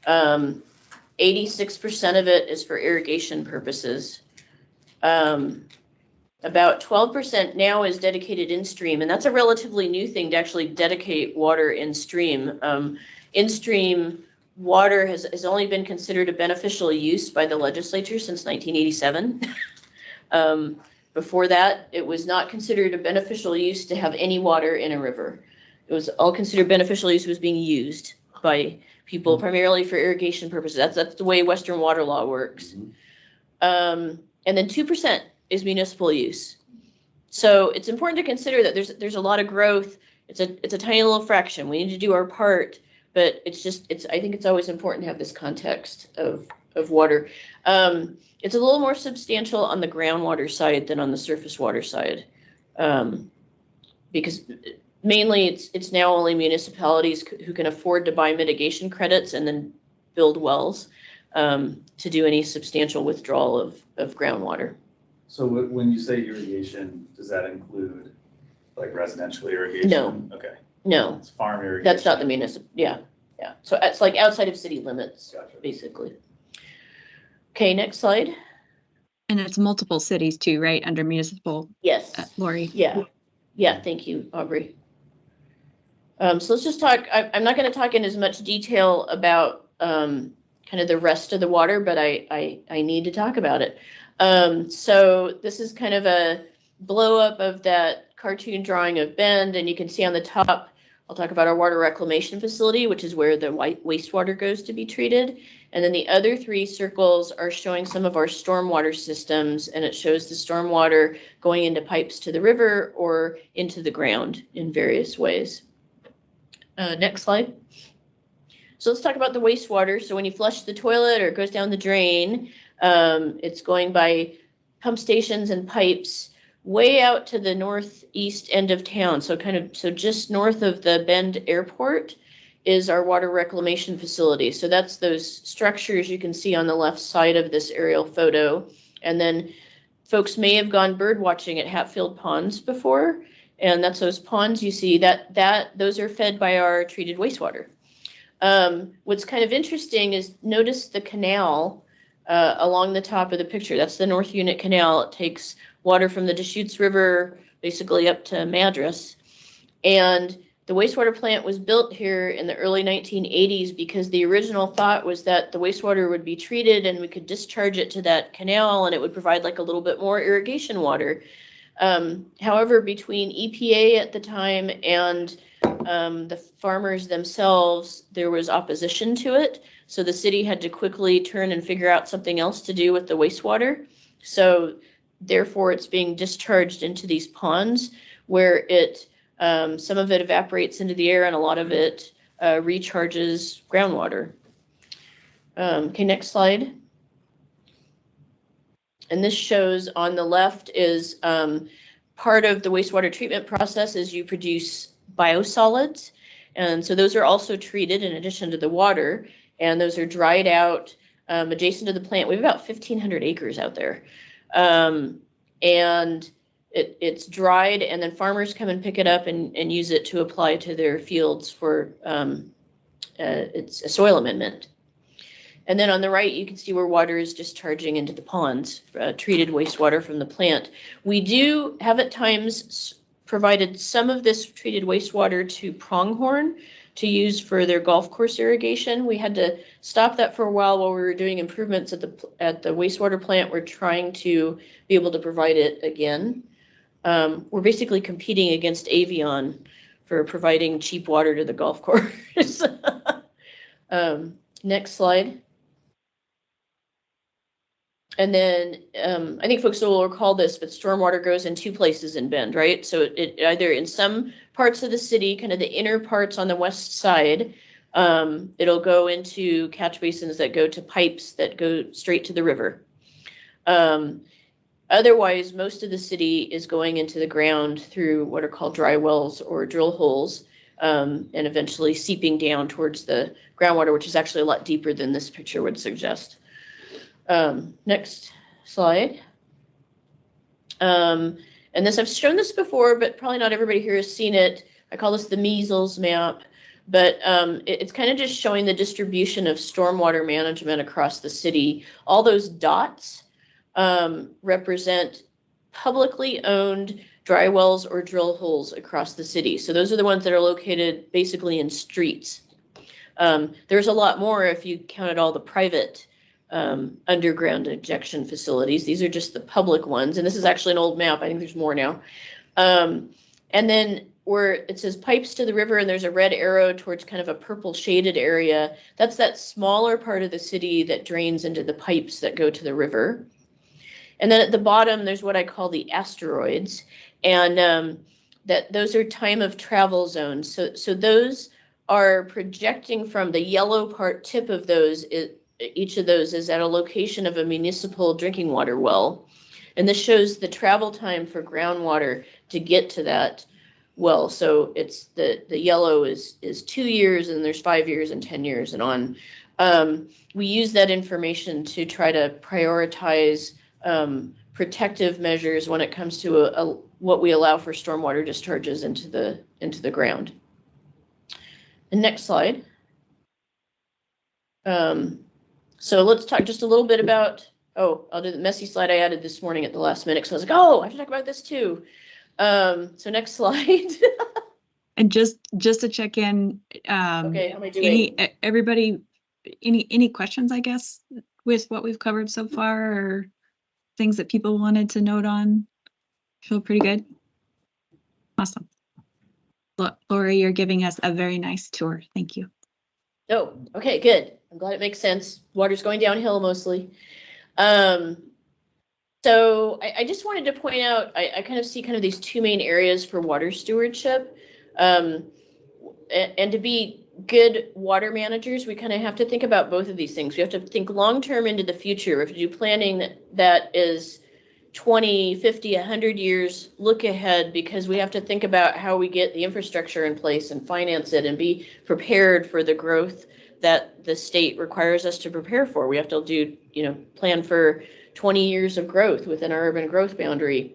86% of it is for irrigation purposes. About 12% now is dedicated in stream, and that's a relatively new thing to actually dedicate water in stream. In stream water has only been considered a beneficial use by the legislature since 1987. Before that, it was not considered a beneficial use to have any water in a river. It was all considered beneficial use was being used by people primarily for irrigation purposes. That's the way Western water law works. And then 2% is municipal use. So it's important to consider that there's a lot of growth. It's a tiny little fraction. We need to do our part, but I think it's always important to have this context of water. It's a little more substantial on the groundwater side than on the surface water side, because mainly it's now only municipalities who can afford to buy mitigation credits and then build wells to do any substantial withdrawal of groundwater. So when you say irrigation, does that include like residential irrigation? No. Okay. No, It's farm irrigation. that's not the municipal. Yeah. So it's like outside of city limits, Gotcha. basically. Okay, next slide. And it's multiple cities too, right? Under municipal, Yes. Lori. Yeah. Thank you, Aubrey. So let's just talk. I'm not going to talk in as much detail about kind of the rest of the water, but I need to talk about it. So this is kind of a blow up of that cartoon drawing of Bend, and you can see on the top, I'll talk about our water reclamation facility, which is where the wastewater goes to be treated. And then the other 3 circles are showing some of our stormwater systems, and it shows the stormwater going into pipes to the river or into the ground in various ways. Next slide. So let's talk about the wastewater. So when you flush the toilet or it goes down the drain, it's going by pump stations and pipes way out to the northeast end of town. So just north of the Bend Airport is our water reclamation facility. So that's those structures you can see on the left side of this aerial photo. And then folks may have gone bird watching at Hatfield Ponds before, and that's those ponds you see those are fed by our treated wastewater. What's kind of interesting is notice the canal along the top of the picture. That's the North Unit Canal. It takes water from the Deschutes River basically up to Madras. And the wastewater plant was built here in the early 1980s because the original thought was that the wastewater would be treated and we could discharge it to that canal and it would provide like a little bit more irrigation water. However, between EPA at the time and the farmers themselves, there was opposition to it. So the city had to quickly turn and figure out something else to do with the wastewater. So therefore, it's being discharged into these ponds where some of it evaporates into the air and a lot of it recharges groundwater. Okay, next slide. And this shows on the left is part of the wastewater treatment process is you produce biosolids. And so those are also treated in addition to the water, and those are dried out adjacent to the plant. We have about 1,500 acres out there. And it's dried, and then farmers come and pick it up and use it to apply to their fields for it's a soil amendment. And then on the right, you can see where water is discharging into the ponds, treated wastewater from the plant. We do have at times provided some of this treated wastewater to Pronghorn to use for their golf course irrigation. We had to stop that for a while we were doing improvements at the wastewater plant. We're trying to be able to provide it again. We're basically competing against Avion for providing cheap water to the golf course. Next slide. And then I think folks will recall this, but stormwater goes in two places in Bend, right? So it either in some parts of the city, kind of the inner parts on the west side, it'll go into catch basins that go to pipes that go straight to the river. Otherwise, most of the city is going into the ground through what are called dry wells or drill holes, and eventually seeping down towards the groundwater, which is actually a lot deeper than this picture would suggest. Next slide. And this, I've shown this before, but probably not everybody here has seen it. I call this the measles map, but it's kind of just showing the distribution of stormwater management across the city. All those dots represent publicly owned dry wells or drill holes across the city. So those are the ones that are located basically in streets. There's a lot more if you counted all the private underground injection facilities. These are just the public ones. And this is actually an old map. I think there's more now. And then where it says pipes to the river and there's a red arrow towards kind of a purple shaded area, that's that smaller part of the city that drains into the pipes that go to the river. And then at the bottom, there's what I call the asteroids. And that those are time of travel zones. So those are projecting from the yellow part tip of those. Each of those is at a location of a municipal drinking water well. And this shows the travel time for groundwater to get to that well. So it's the yellow is 2 years, and there's 5 years and 10 years and on. We use that information to try to prioritize protective measures when it comes to what we allow for stormwater discharges into the ground. The next slide. So let's talk just a little bit about, I'll do the messy slide I added this morning at the last minute. So I was like, I have to talk about this too. So next slide. And just to check in, okay, how am I doing? Everybody, any questions, I guess, with what we've covered so far, or things that people wanted to note on? Feel pretty good? Awesome. Lori, you're giving us a very nice tour. Thank you. Oh, okay, good. I'm glad it makes sense. Water's going downhill mostly. So I just wanted to point out, I kind of see kind of these two main areas for water stewardship. And to be good water managers, we kind of have to think about both of these things. We have to think long-term into the future. We have to do planning that is 20, 50, 100 years look ahead, because we have to think about how we get the infrastructure in place and finance it and be prepared for the growth that the state requires us to prepare for. We have to do, plan for 20 years of growth within our urban growth boundary.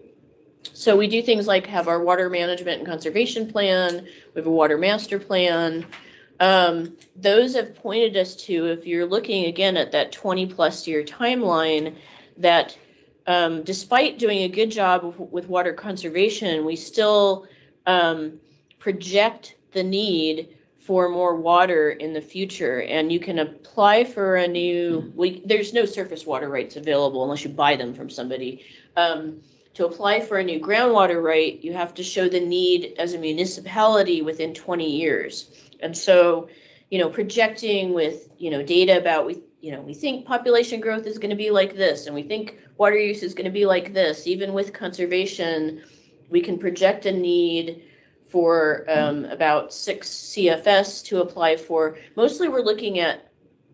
So we do things like have our water management and conservation plan. We have a water master plan. Those have pointed us to, if you're looking again at that 20+ year timeline, that despite doing a good job with water conservation, we still project the need for more water in the future. And you can apply for a new, there's no surface water rights available unless you buy them from somebody. To apply for a new groundwater right, you have to show the need as a municipality within 20 years. And so, projecting with, data about, we think population growth is going to be like this, and we think water use is going to be like this. Even with conservation, we can project a need for about 6 CFS to apply for. Mostly we're looking at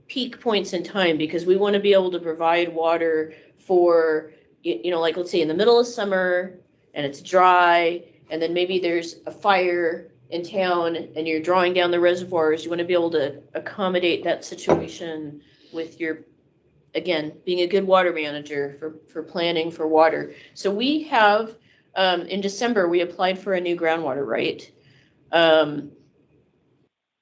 peak points in time, because we want to be able to provide water for, like let's say in the middle of summer and it's dry, and then maybe there's a fire in town and you're drawing down the reservoirs. You want to be able to accommodate that situation with your, again, being a good water manager for planning for water. So we have, in December, we applied for a new groundwater right.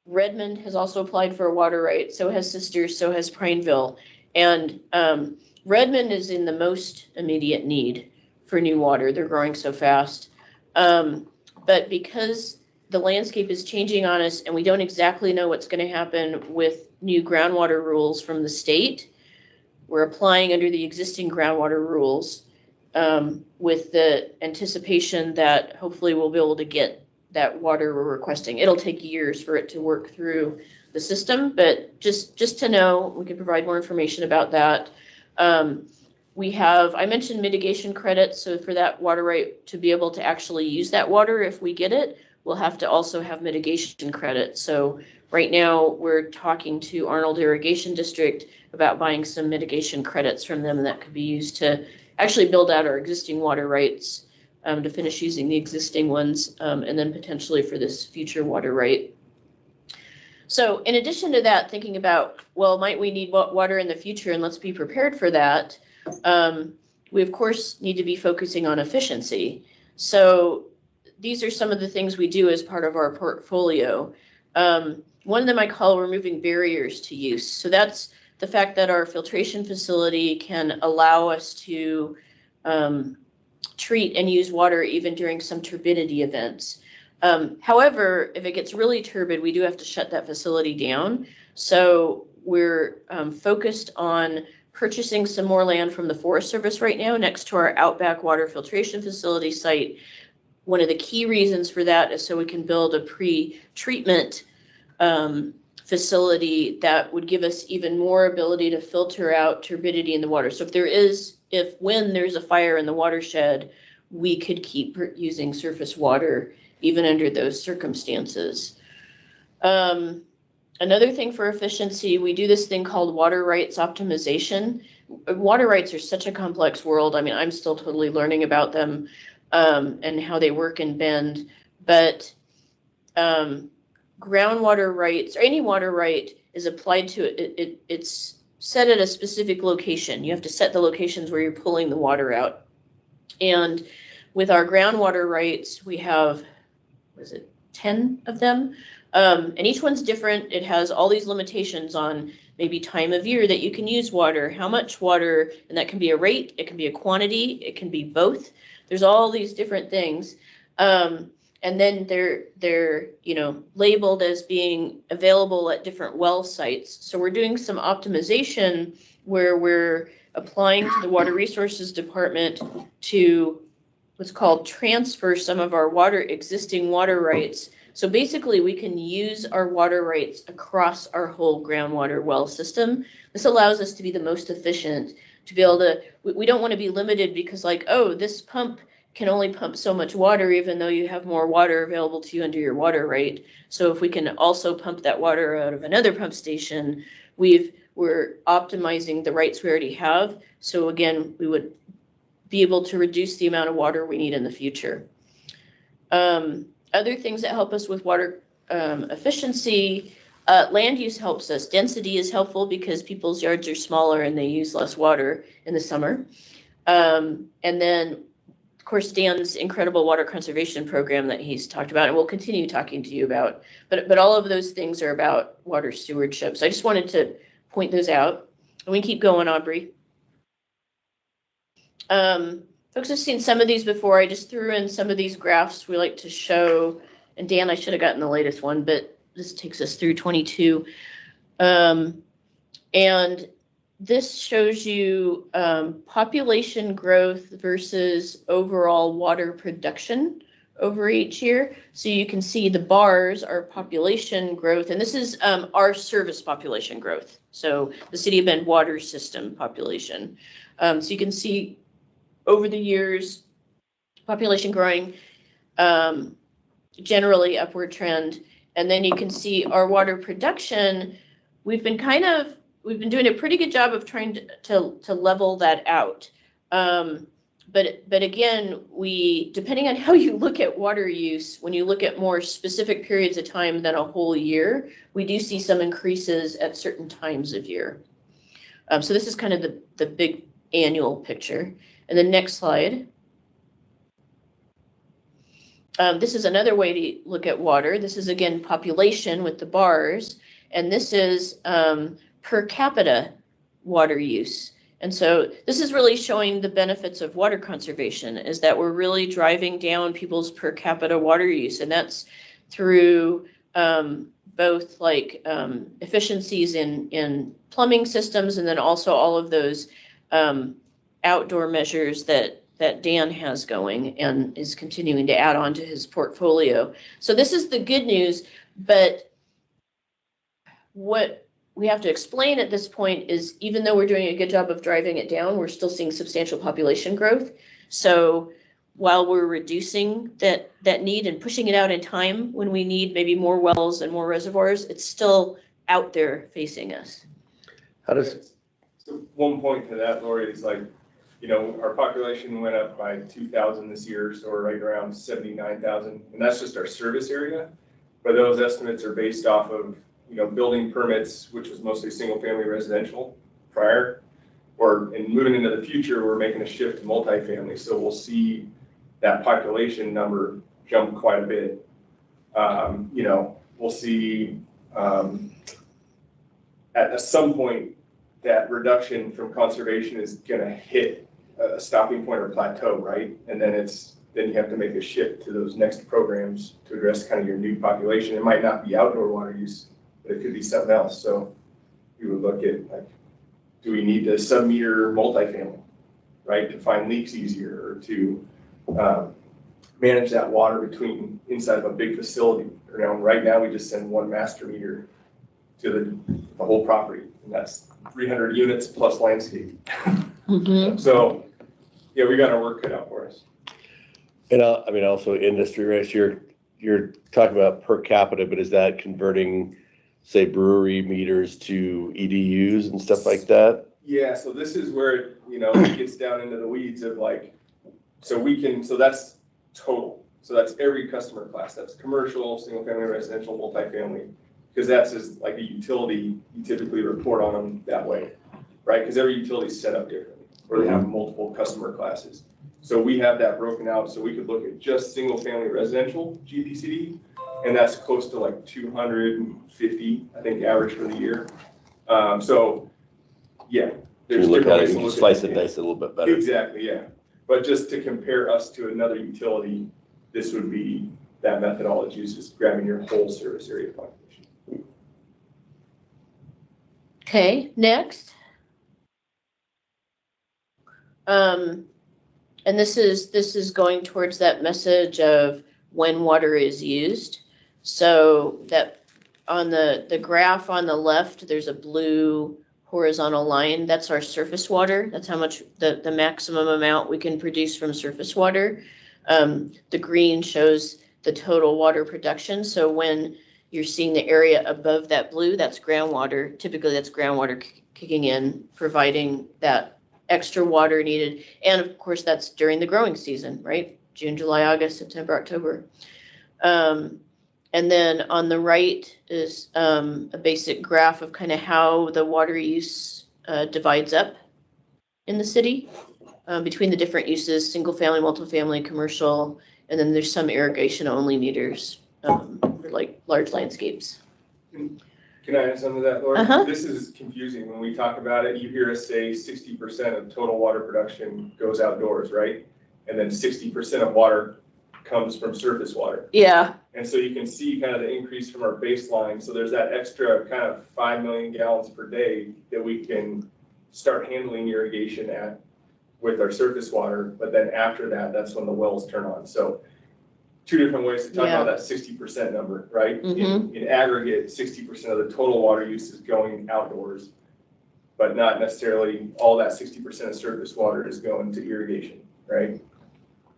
Redmond has also applied for a water right. So has Sisters, so has Prineville. And Redmond is in the most immediate need for new water. They're growing so fast. But because the landscape is changing on us and we don't exactly know what's going to happen with new groundwater rules from the state, we're applying under the existing groundwater rules with the anticipation that hopefully we'll be able to get that water we're requesting. It'll take years for it to work through the system, but just to know, we can provide more information about that. I mentioned mitigation credits, so for that water right to be able to actually use that water if we get it, we'll have to also have mitigation credits. So right now, we're talking to Arnold Irrigation District about buying some mitigation credits from them that could be used to actually build out our existing water rights, to finish using the existing ones, and then potentially for this future water right. So in addition to that, thinking about, well, might we need water in the future, and let's be prepared for that, we of course need to be focusing on efficiency. So these are some of the things we do as part of our portfolio. One of them I call removing barriers to use. So that's the fact that our filtration facility can allow us to treat and use water even during some turbidity events. However, if it gets really turbid, we do have to shut that facility down. So we're focused on purchasing some more land from the Forest Service right now next to our Outback Water Filtration Facility site. One of the key reasons for that is so we can build a pre-treatment facility that would give us even more ability to filter out turbidity in the water. So when there's a fire in the watershed, we could keep using surface water even under those circumstances. Another thing for efficiency, we do this thing called water rights optimization. Water rights are such a complex world. I mean, I'm still totally learning about them, and how they work in Bend, but groundwater rights, or any water right, is applied to it. It's set at a specific location. You have to set the locations where you're pulling the water out. And with our groundwater rights, we have, 10 of them? And each one's different. It has all these limitations on maybe time of year that you can use water, how much water, and that can be a rate, it can be a quantity, it can be both. There's all these different things. And then they're labeled as being available at different well sites. So we're doing some optimization where we're applying to the Water Resources Department to what's called transfer some of our existing water rights. So basically we can use our water rights across our whole groundwater well system. This allows us to be the most efficient, to be able to, we don't want to be limited because this pump can only pump so much water even though you have more water available to you under your water right. So if we can also pump that water out of another pump station, we're optimizing the rights we already have. So again, we would be able to reduce the amount of water we need in the future. Other things that help us with water efficiency, land use helps us. Density is helpful because people's yards are smaller and they use less water in the summer. And then, of course, Dan's incredible water conservation program that he's talked about and we'll continue talking to you about. But all of those things are about water stewardship. So I just wanted to point those out. And we keep going, Aubrey. Folks have seen some of these before. I just threw in some of these graphs we like to show. And Dan, I should have gotten the latest one, but this takes us through 22. And this shows you population growth versus overall water production over each year. So you can see the bars are population growth, and this is our service population growth. So the City of Bend water system population. So you can see over the years, population growing, generally upward trend. And then you can see our water production, we've been doing a pretty good job of trying to level that out. But again, depending on how you look at water use, when you look at more specific periods of time than a whole year, we do see some increases at certain times of year. So this is kind of the big annual picture. And the next slide. This is another way to look at water. This is, again, population with the bars. And this is per capita water use. And so this is really showing the benefits of water conservation, is that we're really driving down people's per capita water use. And that's through both efficiencies in plumbing systems, and then also all of those outdoor measures that Dan has going and is continuing to add on to his portfolio. So this is the good news, but what we have to explain at this point is even though we're doing a good job of driving it down, we're still seeing substantial population growth. So while we're reducing that need and pushing it out in time when we need maybe more wells and more reservoirs, it's still out there facing us. How does, So one point to that, Lori, is like, you know, our population went up by 2,000 this year, so we're right around 79,000, and that's just our service area. But those estimates are based off of, you know, building permits, which was mostly single-family residential prior, and moving into the future, we're making a shift to multifamily, so we'll see that population number jump quite a bit. You know, we'll see at some point that reduction from conservation is gonna hit a stopping point or plateau, right? And then then you have to make a shift to those next programs to address kind of your new population. It might not be outdoor water use, but it could be something else. So we would look at like, do we need to sub-meter multifamily, right? To find leaks easier or to manage that water between inside of a big facility. You know, right now we just send one master meter to the whole property, and that's 300 units plus landscape. Mm-hmm. So, yeah, we got our work cut out for us. and I mean, also industry, right? So you're talking about per capita, but is that converting, say, brewery meters to EDUs and stuff like that? Yeah, so this is where it gets down into the weeds of like, so that's total. So that's every customer class. That's commercial, single family, residential, multifamily. Because that's just like a utility, you typically report on them that way, right? Because every utility is set up differently, or they have multiple customer classes. So we have that broken out, so we could look at just single family residential GPCD, and that's close to like 250, I think, average for the year. So, yeah. So you look at it, you can slice and dice it a little bit better. Exactly, yeah. But just to compare us to another utility, this would be, that methodology is just grabbing your whole service area population. Okay, next. And this is going towards that message of when water is used. So that on the graph on the left, there's a blue horizontal line. That's our surface water. That's how much the maximum amount we can produce from surface water. The green shows the total water production. So when you're seeing the area above that blue, that's groundwater. Typically, that's groundwater kicking in, providing that extra water needed. And of course, that's during the growing season, right? June, July, August, September, October. And then on the right is a basic graph of kind of how the water use divides up in the city between the different uses, single family, multifamily, commercial, and then there's some irrigation only meters. For like large landscapes. Can I add something to that, Laura? Uh-huh. This is confusing. When we talk about it, you hear us say 60% of total water production goes outdoors, right? And then 60% of water comes from surface water. Yeah. And so you can see kind of the increase from our baseline. So there's that extra kind of 5 million gallons per day that we can start handling irrigation at with our surface water. But then after that, that's when the wells turn on. So two different ways to talk about that 60% number, right? Mm-hmm. In aggregate, 60% of the total water use is going outdoors, but not necessarily all that 60% of surface water is going to irrigation, right?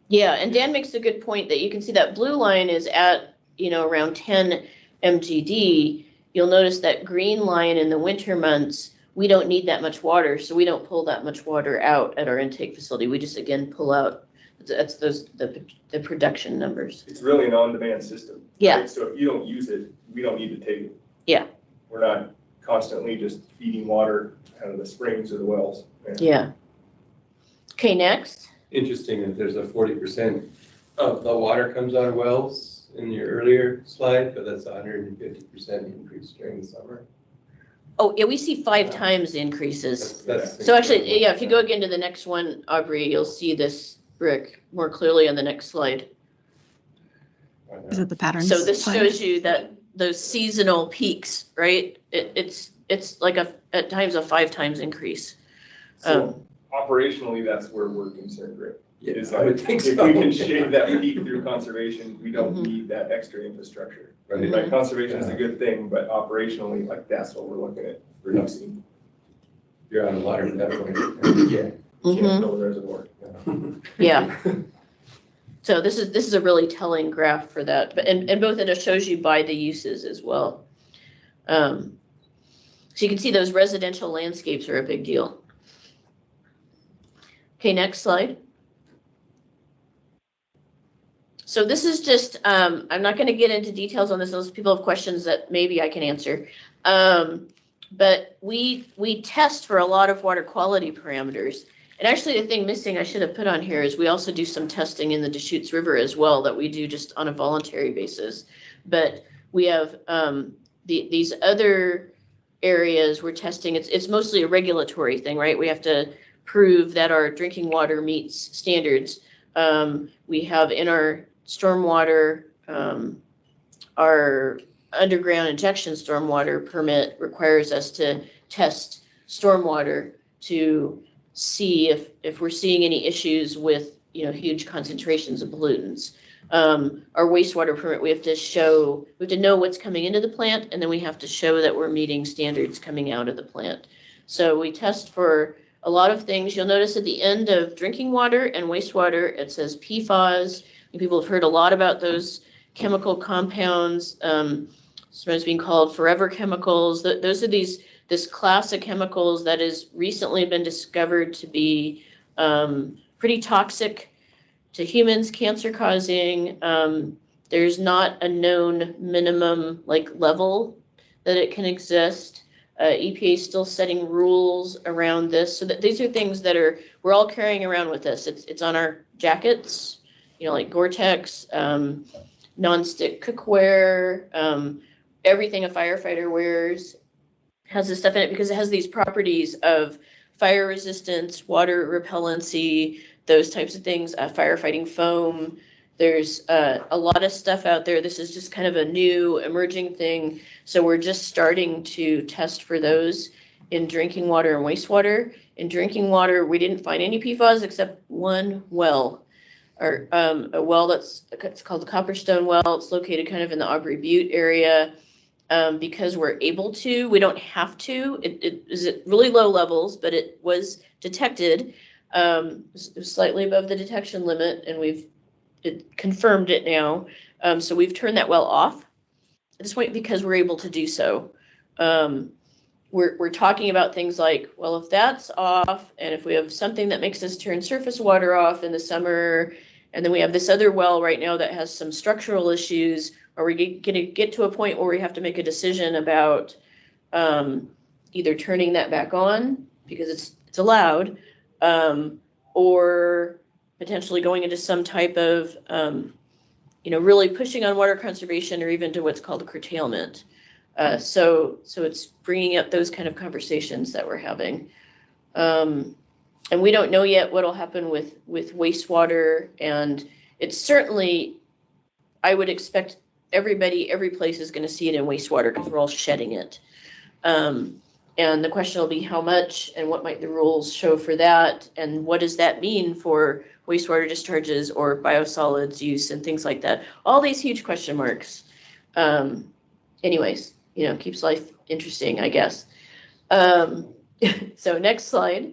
Yeah, and Dan makes a good point that you can see that blue line is at, around 10 MGD. You'll notice that green line in the winter months, we don't need that much water, so we don't pull that much water out at our intake facility. We just, again, pull out. That's the production numbers. It's really an on-demand system. Yeah. Right? So if you don't use it, we don't need to take it. Yeah. We're not constantly just feeding water out of the springs or the wells. Yeah. Okay, next. Interesting that there's a 40% of the water comes out of wells in your earlier slide, but that's a 150% increase during the summer. Oh, yeah, we see 5 times increases. That's So actually, yeah, if you go again to the next one, Aubrey, you'll see this brick more clearly on the next slide. Is it the patterns? So this slide? shows you that those seasonal peaks, right? It's like at times a 5 times increase. So operationally, that's where we're concerned, Rick. Is I would like, think if so. we can shave that peak through conservation, we don't need that extra infrastructure. Right. Right, conservation is a Yeah. good thing, but operationally, like, that's what we're looking at reducing. You're out of water at that point. Yeah. Can't fill the reservoir. Yeah. So this is a really telling graph for that, but and both it shows you by the uses as well. So you can see those residential landscapes are a big deal. Okay, next slide. So this is just, I'm not going to get into details on this unless people have questions that maybe I can answer. But we test for a lot of water quality parameters. And actually the thing missing I should have put on here is we also do some testing in the Deschutes River as well that we do just on a voluntary basis. But we have these other areas we're testing. It's mostly a regulatory thing, right? We have to prove that our drinking water meets standards. We have in our stormwater, our underground injection stormwater permit requires us to test stormwater to see if we're seeing any issues with, huge concentrations of pollutants. Our wastewater permit, we have to know what's coming into the plant, and then we have to show that we're meeting standards coming out of the plant. So we test for a lot of things. You'll notice at the end of drinking water and wastewater, it says PFAS. People have heard a lot about those chemical compounds, sometimes being called forever chemicals. Those are this class of chemicals that has recently been discovered to be pretty toxic to humans, cancer causing. There's not a known minimum level that it can exist. EPA is still setting rules around this. So that these are things that we're all carrying around with us. It's on our jackets, like Gore-Tex, non-stick cookware, everything a firefighter wears has this stuff in it because it has these properties of fire resistance, water repellency, those types of things, firefighting foam. There's a lot of stuff out there. This is just kind of a new emerging thing. So we're just starting to test for those in drinking water and wastewater. In drinking water, we didn't find any PFAS except one well, or a well it's called the Copperstone well. It's located kind of in the Aubrey Butte area. Because we're able to, we don't have to. It is at really low levels, but it was detected. It was slightly above the detection limit, and it confirmed it now. So we've turned that well off at this point because we're able to do so. We're talking about things like, well, if that's off, and if we have something that makes us turn surface water off in the summer, and then we have this other well right now that has some structural issues, are we going to get to a point where we have to make a decision about either turning that back on because it's allowed, or potentially going into some type of, really pushing on water conservation or even to what's called a curtailment. So it's bringing up those kind of conversations that we're having. And we don't know yet what'll happen with wastewater, and it's certainly, I would expect every place is going to see it in wastewater because we're all shedding it. And the question will be how much and what might the rules show for that, and what does that mean for wastewater discharges or biosolids use and things like that. All these huge question marks. Anyways, keeps life interesting, I guess. So next slide.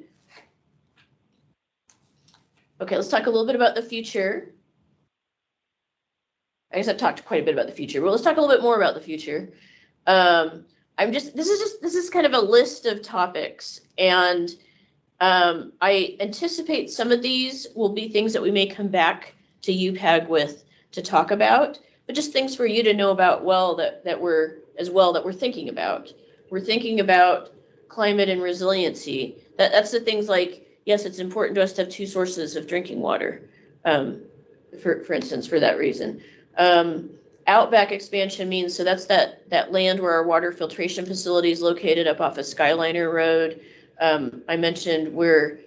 Okay, let's talk a little bit about the future. I guess I've talked quite a bit about the future, but let's talk a little bit more about the future. This is kind of a list of topics, and I anticipate some of these will be things that we may come back to UPAG with to talk about, but just things for you to know about that we're thinking about. We're thinking about climate and resiliency. That's the things like, yes, it's important to us to have 2 sources of drinking water, for instance, for that reason. Outback expansion means, so that's that land where our water filtration facility is located up off of Skyliner Road. I mentioned we're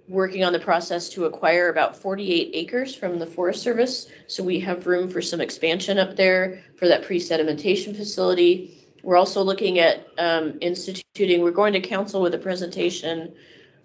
working on the process to acquire about 48 acres from the Forest Service. So we have room for some expansion up there for that pre-sedimentation facility. We're also looking at we're going to council with a presentation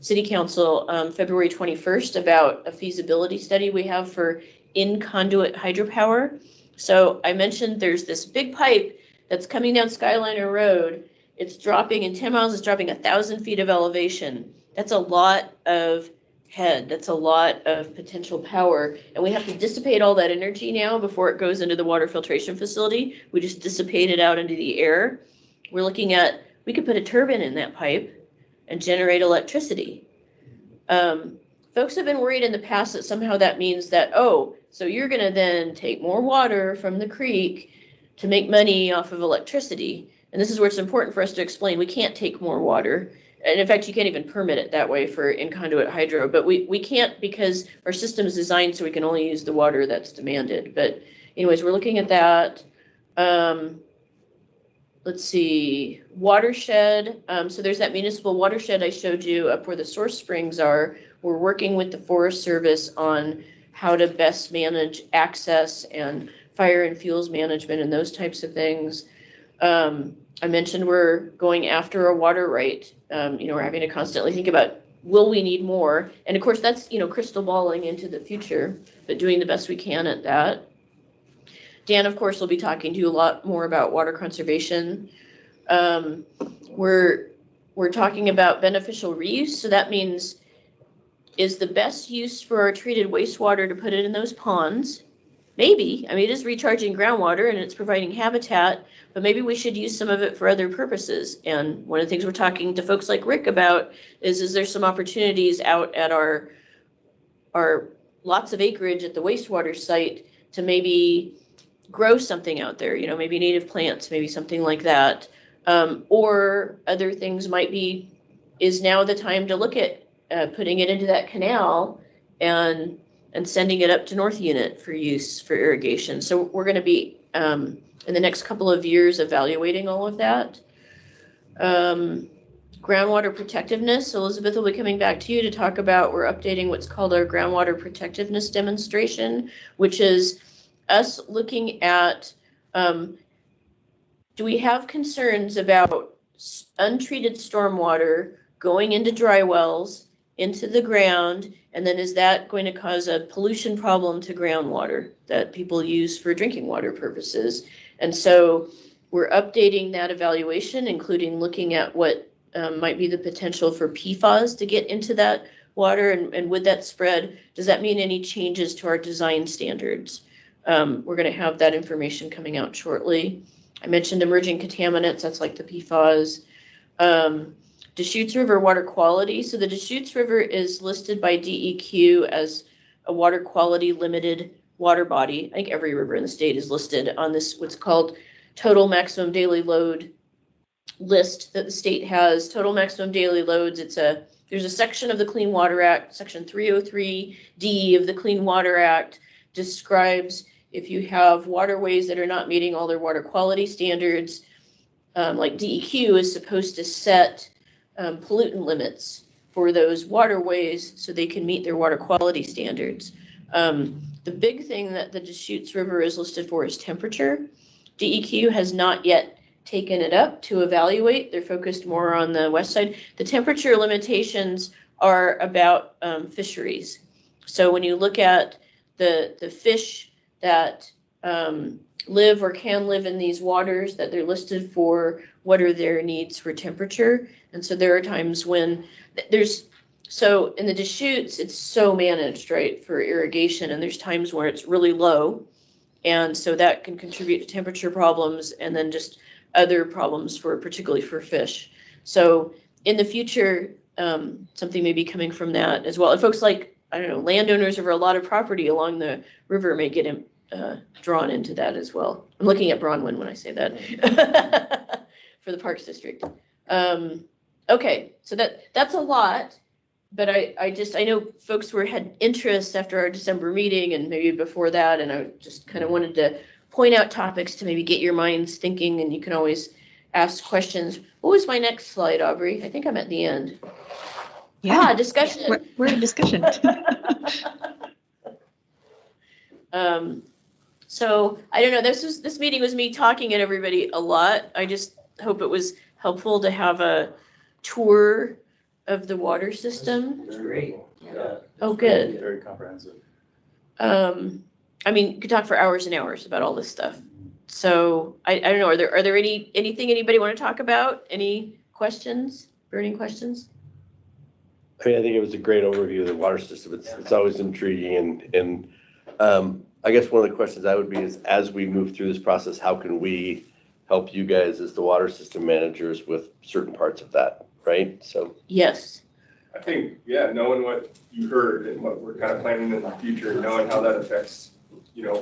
City Council February 21st about a feasibility study we have for in-conduit hydropower. So I mentioned there's this big pipe that's coming down Skyliner Road. It's dropping in 10 miles, it's dropping 1,000 feet of elevation. That's a lot of head. That's a lot of potential power. And we have to dissipate all that energy now before it goes into the water filtration facility. We just dissipate it out into the air. We're looking at, we could put a turbine in that pipe and generate electricity. Folks have been worried in the past that somehow that means that, oh, so you're gonna then take more water from the creek to make money off of electricity. And this is where it's important for us to explain, we can't take more water. And in fact, you can't even permit it that way for in-conduit hydro, but we can't because our system is designed so we can only use the water that's demanded. But anyways, we're looking at that. Let's see, watershed. So there's that municipal watershed I showed you up where the source springs are. We're working with the Forest Service on how to best manage access and fire and fuels management and those types of things. I mentioned we're going after a water right. We're having to constantly think about, will we need more? And of course, that's, crystal balling into the future, but doing the best we can at that. Dan, of course, will be talking to you a lot more about water conservation. We're talking about beneficial reuse. So that means, is the best use for our treated wastewater to put it in those ponds? Maybe. I mean, it is recharging groundwater and it's providing habitat, but maybe we should use some of it for other purposes. And one of the things we're talking to folks like Rick about is there some opportunities out at our lots of acreage at the wastewater site to maybe grow something out there, maybe native plants, maybe something like that. Or other things might be, is now the time to look at putting it into that canal and sending it up to North Unit for use for irrigation. So we're going to be, in the next couple of years, evaluating all of that. Groundwater protectiveness. Elizabeth will be coming back to you to talk about, we're updating what's called our groundwater protectiveness demonstration, which is us looking at, do we have concerns about untreated stormwater going into dry wells, into the ground, and then is that going to cause a pollution problem to groundwater that people use for drinking water purposes? And so we're updating that evaluation, including looking at what might be the potential for PFAS to get into that water, and would that spread? Does that mean any changes to our design standards? We're going to have that information coming out shortly. I mentioned emerging contaminants, that's like the PFAS. Deschutes River water quality. So the Deschutes River is listed by DEQ as a water quality limited water body. I think every river in the state is listed on this, what's called total maximum daily load list that the state has. Total maximum daily loads. There's a section of the Clean Water Act, section 303D of the Clean Water Act describes if you have waterways that are not meeting all their water quality standards, like DEQ is supposed to set pollutant limits for those waterways so they can meet their water quality standards. The big thing that the Deschutes River is listed for is temperature. DEQ has not yet taken it up to evaluate. They're focused more on the west side. The temperature limitations are about fisheries. So when you look at the fish that live or can live in these waters that they're listed for, what are their needs for temperature? And so there are times when so in the Deschutes, it's so managed, right, for irrigation, and there's times where it's really low. And so that can contribute to temperature problems and then just other problems particularly for fish. So in the future, something may be coming from that as well. And folks like, I don't know, landowners over a lot of property along the river may get drawn into that as well. I'm looking at Bronwyn when I say that for the Parks District. Okay, so that's a lot, but I know folks had interest after our December meeting and maybe before that, and I just kind of wanted to point out topics to maybe get your minds thinking, and you can always ask questions. What was my next slide, Aubrey? I think I'm at the end. Yeah, discussion. We're in discussion. So I don't know, this meeting was me talking at everybody a lot. I just hope it was helpful to have a tour of the water system. It's great. Yeah. Oh, good. Very comprehensive. I mean, you could talk for hours and hours about all this stuff. So I don't know, are there anything anybody want to talk about? Any questions, burning questions? I mean, I think it was a great overview of the water system. It's always intriguing and I guess one of the questions I would be is, as we move through this process, how can we help you guys as the water system managers with certain parts of that, right? So. Yes. I think, yeah, knowing what you heard and what we're kind of planning in the future, knowing how that affects,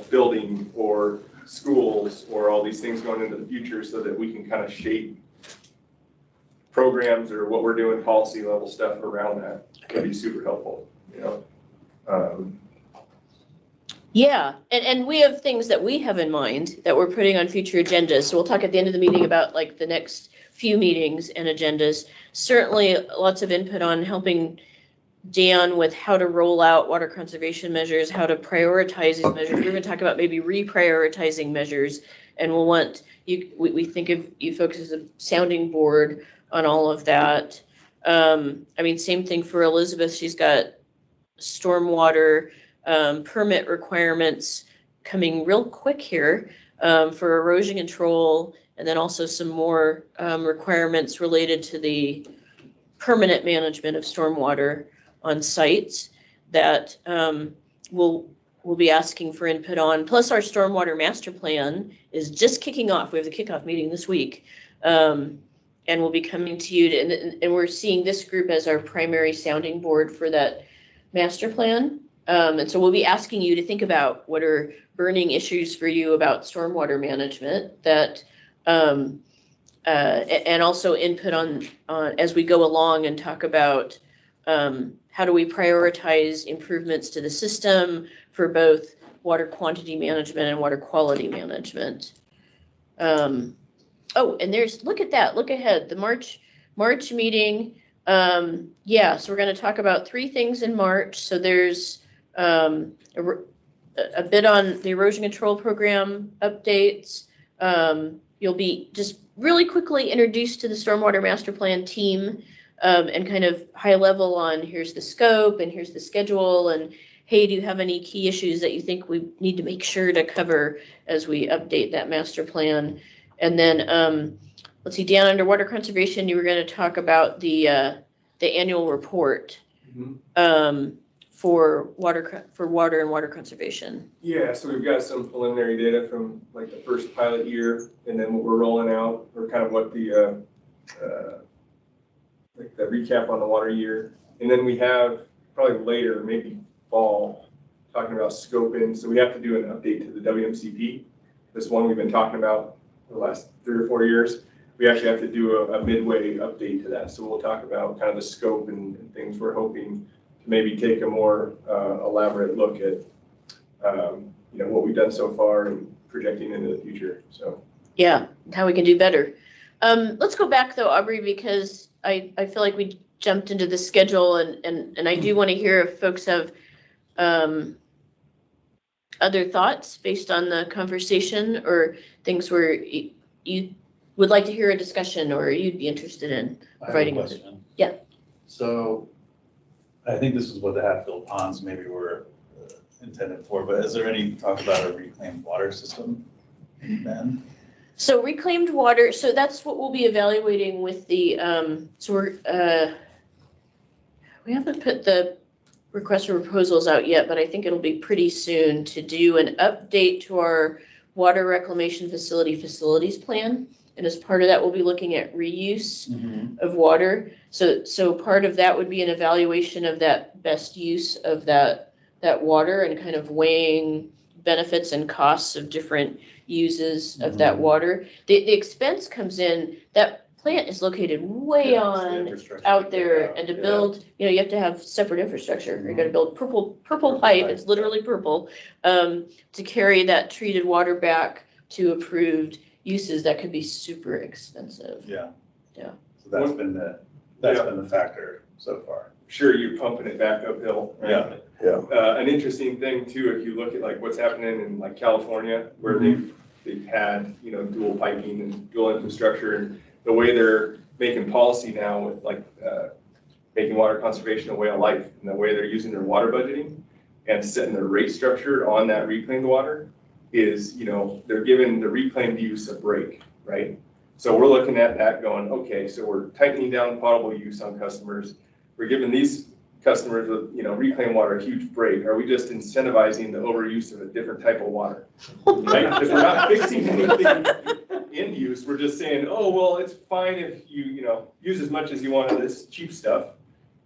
building or schools or all these things going into the future so that we can kind of shape programs or what we're doing, policy level stuff around that could be super helpful, Yeah, and we have things that we have in mind that we're putting on future agendas. So we'll talk at the end of the meeting about like the next few meetings and agendas. Certainly lots of input on helping Dan with how to roll out water conservation measures, how to prioritize these measures. We're going to talk about maybe reprioritizing measures, and we'll want you. We think of you folks as a sounding board on all of that. I mean, same thing for Elizabeth. She's got stormwater permit requirements coming real quick here for erosion control, and then also some more requirements related to the permanent management of stormwater on sites that we'll be asking for input on. Plus our stormwater master plan is just kicking off. We have the kickoff meeting this week. And we'll be coming to you and we're seeing this group as our primary sounding board for that master plan. And so we'll be asking you to think about what are burning issues for you about stormwater management that and also input on as we go along and talk about how do we prioritize improvements to the system for both water quantity management and water quality management. Oh, and look at that, look ahead, the March meeting. Yeah, so we're going to talk about 3 things in March. So there's a bit on the erosion control program updates. You'll be just really quickly introduced to the stormwater master plan team and kind of high level on here's the scope and here's the schedule and hey, do you have any key issues that you think we need to make sure to cover as we update that master plan? And then let's see, Dan, under water conservation, you were going to talk about the annual report for water and water conservation. Yeah, so we've got some preliminary data from like the first pilot year, and then what we're rolling out, or kind of what the like the recap on the water year, and then we have probably later, maybe fall, talking about scoping. So we have to do an update to the WMCP. This one we've been talking about for the last 3 or 4 years. We actually have to do a midway update to that. So we'll talk about kind of the scope and things we're hoping to maybe take a more elaborate look at, what we've done so far and projecting into the future. So yeah, how we can do better. Let's go back though, Aubrey, because I feel like we jumped into the schedule and I do want to hear if folks have other thoughts based on the conversation or things where you would like to hear a discussion or you'd be interested in providing. I have a question. Yeah. So I think this is what the Hatfield ponds maybe were intended for, but is there any talk about a reclaimed water system then? So reclaimed water, so that's what we'll be evaluating with the, we haven't put the request for proposals out yet, but I think it'll be pretty soon to do an update to our water reclamation facilities plan. And as part of that, we'll be looking at reuse of water. So part of that would be an evaluation of that best use of that water and kind of weighing benefits and costs of different uses of that water. The expense comes in, that plant is located way on out there, and to build, you have to have separate infrastructure. You're gonna build purple pipe, it's literally purple, to carry that treated water back to approved uses. That could be super expensive. Yeah. Yeah. So that's been the factor so far. sure, you're pumping it back uphill, right? Yeah. An interesting thing too, if you look at like what's happening in like California, where they've had, dual piping and dual infrastructure, and the way they're making policy now with like making water conservation a way of life and the way they're using their water budgeting and setting their rate structure on that reclaimed water is, they're giving the reclaimed use a break, right? So we're looking at that going, okay, so we're tightening down potable use on customers. We're giving these customers with, reclaimed water a huge break. Are we just incentivizing the overuse of a different type of water? Right? Because we're not fixing anything in use. We're just saying, oh, well, it's fine if you, use as much as you want of this cheap stuff.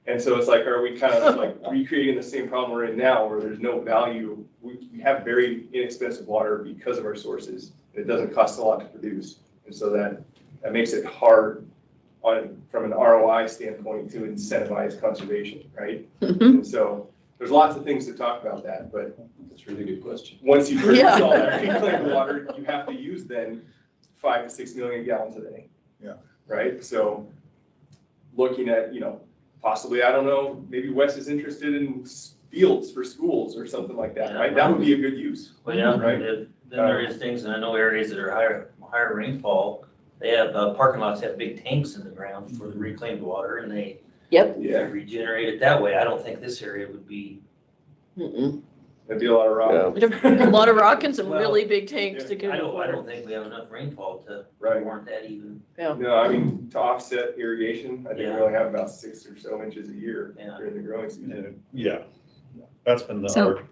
And so it's like, are we kind of like recreating the same problem we're in now where there's no value? We have very inexpensive water because of our sources. It doesn't cost a lot to produce. And so that makes it hard from an ROI standpoint to incentivize conservation, right? And so there's lots of things to talk about that, but That's a really good question. once you produce all that reclaimed water, you have to use then 5 to 6 million gallons a day. Yeah. Right? So looking at, possibly, I don't know, maybe Wes is interested in fields for schools or something like that, right? That would be a good use. Well, yeah, Right. then there is things, and I know areas that are higher rainfall, they have, parking lots have big tanks in the ground for the reclaimed water, and they Yep. Yeah, regenerate it that way. I don't think this area would be. Mm-mm. that'd be a lot of rock. Yeah. A lot of rock and some Well, really big tanks to I get don't water. think we have enough rainfall to Right. warrant that even. No, I mean, to offset irrigation, I think we Yeah. only have about 6 or so inches a year Yeah. during the growing season. Yeah, that's been So-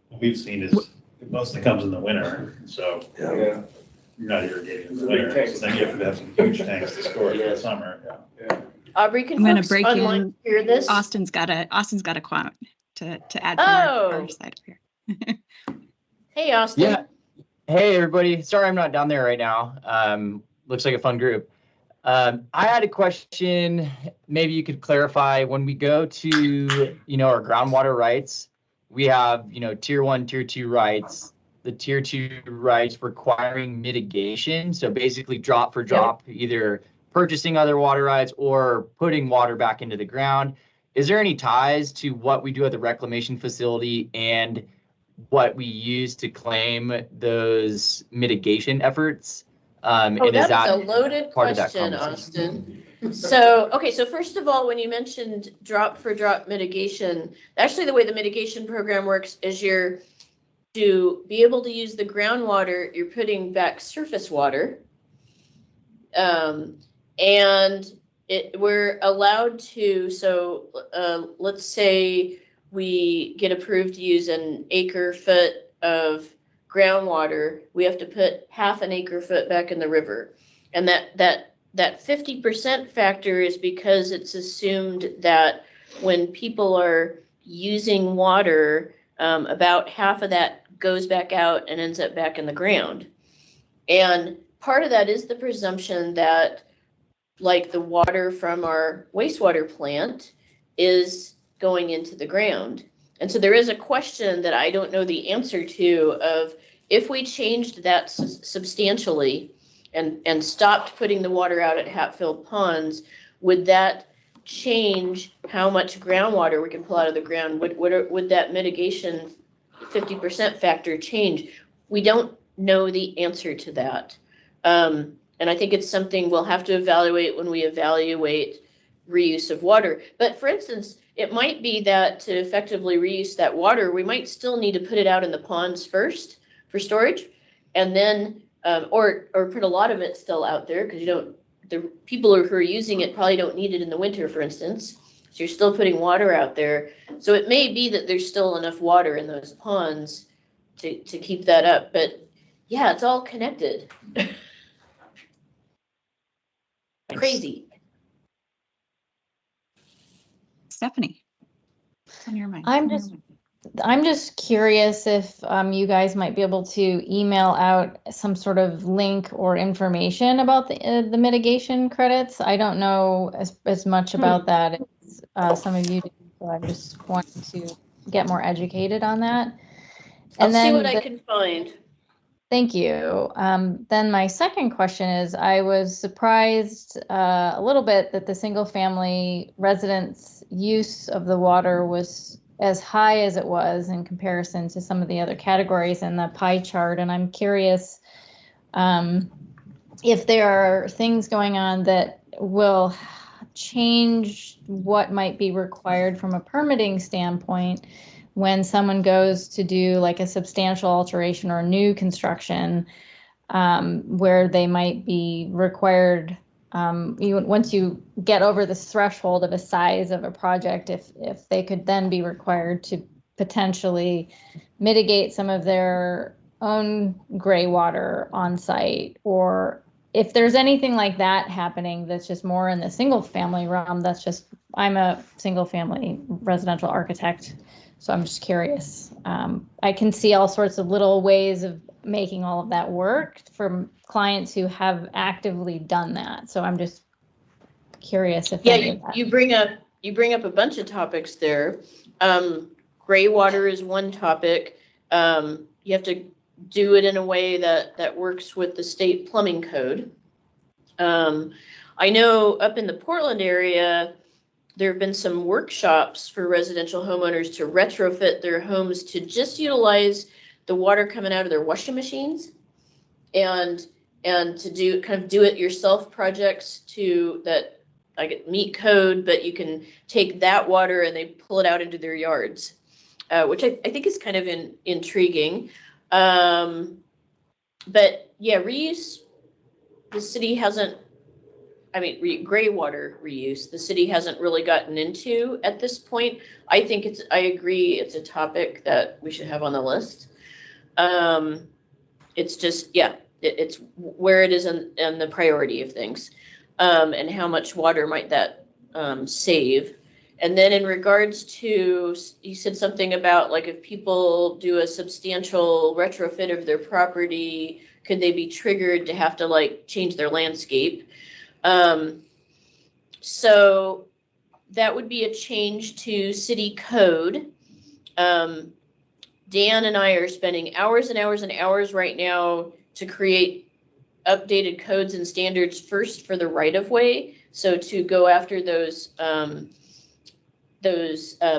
what we've seen is it mostly comes in the winter, so Yeah. Yeah, you're not irrigating in the The big winter. tanks. So then you have to have some huge tanks to store it for the Yes. summer. yeah. Aubrey, can I'm gonna folks break online in. hear this? Austin's got a quote to add from our Oh. side here. Hey, Austin. Yeah. Hey, everybody. Sorry, I'm not down there right now. Looks like a fun group. I had a question. Maybe you could clarify when we go to, our groundwater rights, we have, tier 1, tier 2 rights, the tier 2 rights requiring mitigation. So basically drop for drop, either purchasing other water rights or putting water back into the ground. Is there any ties to what we do at the reclamation facility and what we use to claim those mitigation efforts? And is That is a that loaded part of that question, conversation? Austin. So first of all, when you mentioned drop for drop mitigation, actually the way the mitigation program works is to be able to use the groundwater, you're putting back surface water. And we're allowed to, let's say we get approved to use an acre foot of groundwater, we have to put half an acre foot back in the river. And that 50% factor is because it's assumed that when people are using water, about half of that goes back out and ends up back in the ground. And part of that is the presumption that like the water from our wastewater plant is going into the ground. And so there is a question that I don't know the answer to of if we changed that substantially and stopped putting the water out at Hatfield Ponds, would that change how much groundwater we can pull out of the ground? Would that mitigation 50% factor change? We don't know the answer to that. And I think it's something we'll have to evaluate when we evaluate reuse of water. But for instance, it might be that to effectively reuse that water, we might still need to put it out in the ponds first for storage, and then, or put a lot of it still out there because the people who are using it probably don't need it in the winter, for instance. So you're still putting water out there. So it may be that there's still enough water in those ponds to keep that up. But yeah, it's all connected. Crazy. Stephanie, what's on your mind? I'm just curious if you guys might be able to email out some sort of link or information about the mitigation credits. I don't know as much about that as some of you do, so I'm just wanting to get more educated on that. I'll see what I can find. Thank you. Then my second question is, I was surprised a little bit that the single family residents' use of the water was as high as it was in comparison to some of the other categories in the pie chart. And I'm curious if there are things going on that will change what might be required from a permitting standpoint when someone goes to do like a substantial alteration or new construction, where they might be required, once you get over this threshold of a size of a project, if they could then be required to potentially mitigate some of their own gray water on site, or if there's anything like that happening that's just more in the single family realm. That's just, I'm a single family residential architect, so I'm just curious. I can see all sorts of little ways of making all of that work from clients who have actively done that. So I'm just curious if any of that. You bring up a bunch of topics there. Gray water is one topic. You have to do it in a way that works with the state plumbing code. I know up in the Portland area, there have been some workshops for residential homeowners to retrofit their homes to just utilize the water coming out of their washing machines, and to do kind of do it yourself projects that like meet code, but you can take that water and they pull it out into their yards, which I think is kind of intriguing. But yeah, reuse, the city hasn't, gray water reuse, the city hasn't really gotten into at this point. I agree it's a topic that we should have on the list. It's just, it's where it is in the priority of things, and how much water might that save. And then in regards to, you said something about like if people do a substantial retrofit of their property, could they be triggered to have to like change their landscape? So that would be a change to city code. Dan and I are spending hours and hours and hours right now to create updated codes and standards first for the right of way. So to go after those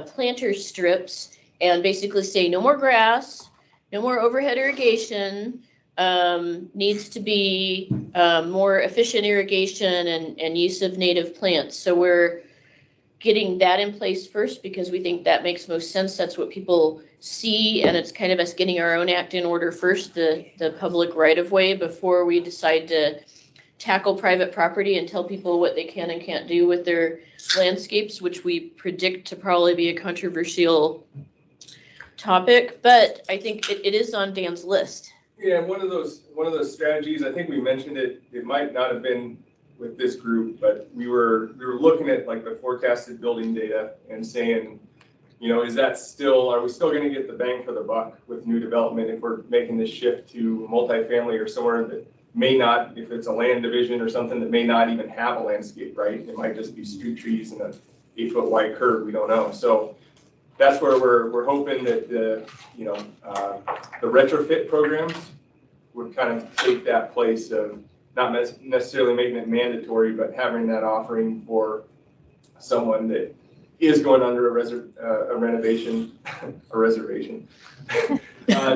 planter strips and basically say no more grass, no more overhead irrigation, needs to be more efficient irrigation and use of native plants. So we're getting that in place first because we think that makes most sense. That's what people see, and it's kind of us getting our own act in order first, the public right of way, before we decide to tackle private property and tell people what they can and can't do with their landscapes, which we predict to probably be a controversial topic. But I think it is on Dan's list. Yeah, one of those strategies, I think we mentioned it, it might not have been with this group, but we were looking at like the forecasted building data and saying, is that still, are we still going to get the bang for the buck with new development if we're making this shift to multifamily or somewhere that may not, if it's a land division or something that may not even have a landscape, right? It might just be street trees and an 8-foot wide curb, we don't know. So that's where we're hoping that the retrofit programs would kind of take that place of not necessarily making it mandatory, but having that offering for someone that is going under a reservation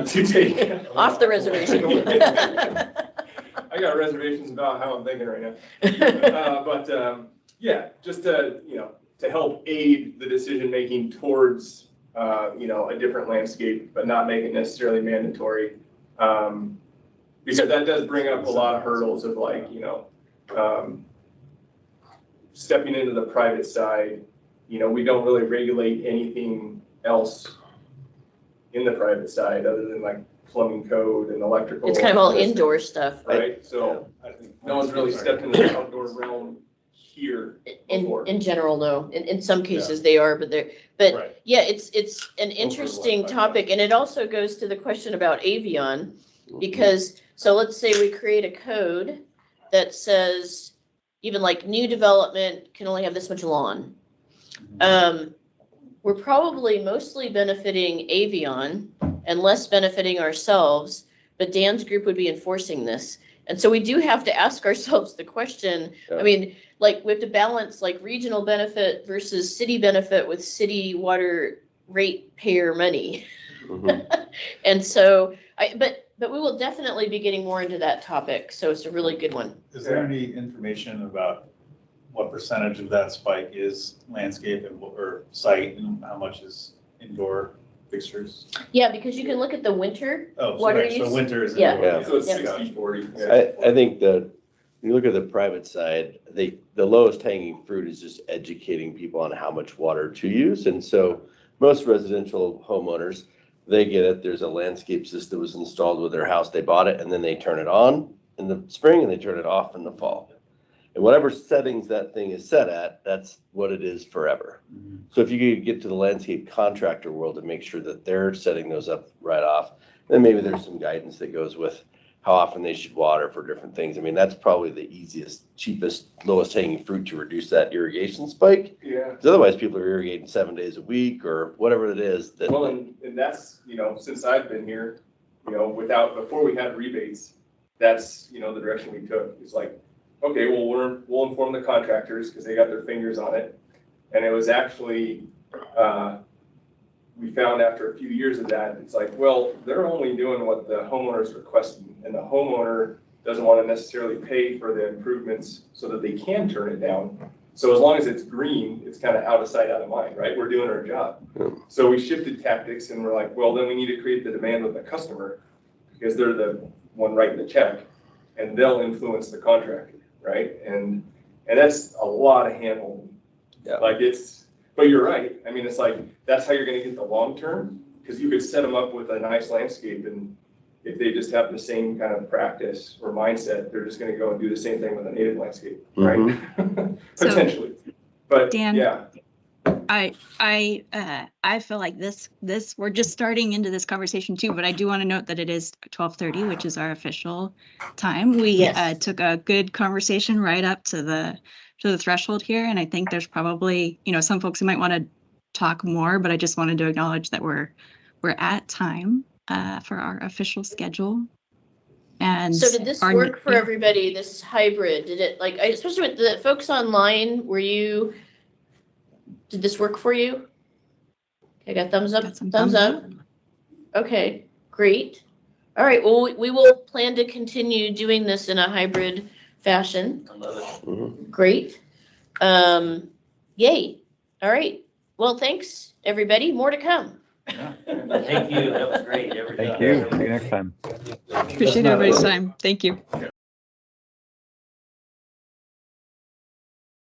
to take off the reservation. I got reservations about how I'm thinking right now, but just to help aid the decision making towards a different landscape, but not make it necessarily mandatory, because that does bring up a lot of hurdles of like stepping into the private side. We don't really regulate anything else in the private side other than like plumbing code and electrical. It's kind of all indoor stuff, right? So no one's really stepped into the outdoor realm here in general. No, in some cases they are, but yeah, it's an interesting topic, and it also goes to the question about Avion, because so let's say we create a code that says even like new development can only have this much lawn. We're probably mostly benefiting Avion and less benefiting ourselves, but Dan's group would be enforcing this. And so we do have to ask ourselves the question, like we have to balance like regional benefit versus city benefit with city water rate payer money. Mm-hmm. And so, but we will definitely be getting more into that topic. So it's a really good one. Is there any information about what percentage of that spike is landscape or site and how much is indoor fixtures? Yeah, because you can look at the winter. Oh, Water sorry, so use? winter is Yeah. indoor. Yeah. So it's Yeah. 60/40. I think that, you look at the private side, the lowest hanging fruit is just educating people on how much water to use. And so most residential homeowners, they get it. There's a landscape system that was installed with their house. They bought it and then they turn it on in the spring and they turn it off in the fall. And whatever settings that thing is set at, that's what it is forever. So if you could get to the landscape contractor world and make sure that they're setting those up right off, then maybe there's some guidance that goes with how often they should water for different things. I mean, that's probably the easiest, cheapest, lowest hanging fruit to reduce that irrigation spike. Yeah. Because otherwise people are irrigating 7 days a week or whatever it is. That, Well, and that's, since I've been here, before we had rebates, that's, the direction we took. It's like, okay, well, we'll inform the contractors because they got their fingers on it. And it was actually, we found after a few years of that, it's like, well, they're only doing what the homeowner's requesting, and the homeowner doesn't want to necessarily pay for the improvements so that they can turn it down. So as long as it's green, it's kind of out of sight, out of mind, right? We're doing our job. So we shifted tactics and we're like, well, then we need to create the demand with the customer because they're the one writing the check and they'll influence the contractor, right? And that's a lot of handholding. Yeah. But you're right. I mean, it's like, that's how you're going to get the long term, because you could set them up with a nice landscape, and if they just have the same kind of practice or mindset, they're just going to go and do the same thing with a native landscape, right? Potentially. But Dan, yeah. I feel like this we're just starting into this conversation too, but I do want to note that it is 12:30, which is our official time. We Yes. took a good conversation right up to the threshold here, and I think there's probably some folks who might want to talk more, but I just wanted to acknowledge that we're at time for our official schedule. And So did this work for everybody, this hybrid? Did it, especially with the folks online, did this work for you? Okay, got thumbs up, Got some thumbs up. Okay, great. All right, well, we will plan to continue doing this in a hybrid fashion. I love it. Great. Yay. All right. Well, thanks, everybody. More to come. Thank you, that was great. Every Thank time. you. See you next time. Appreciate everybody's time. Thank you.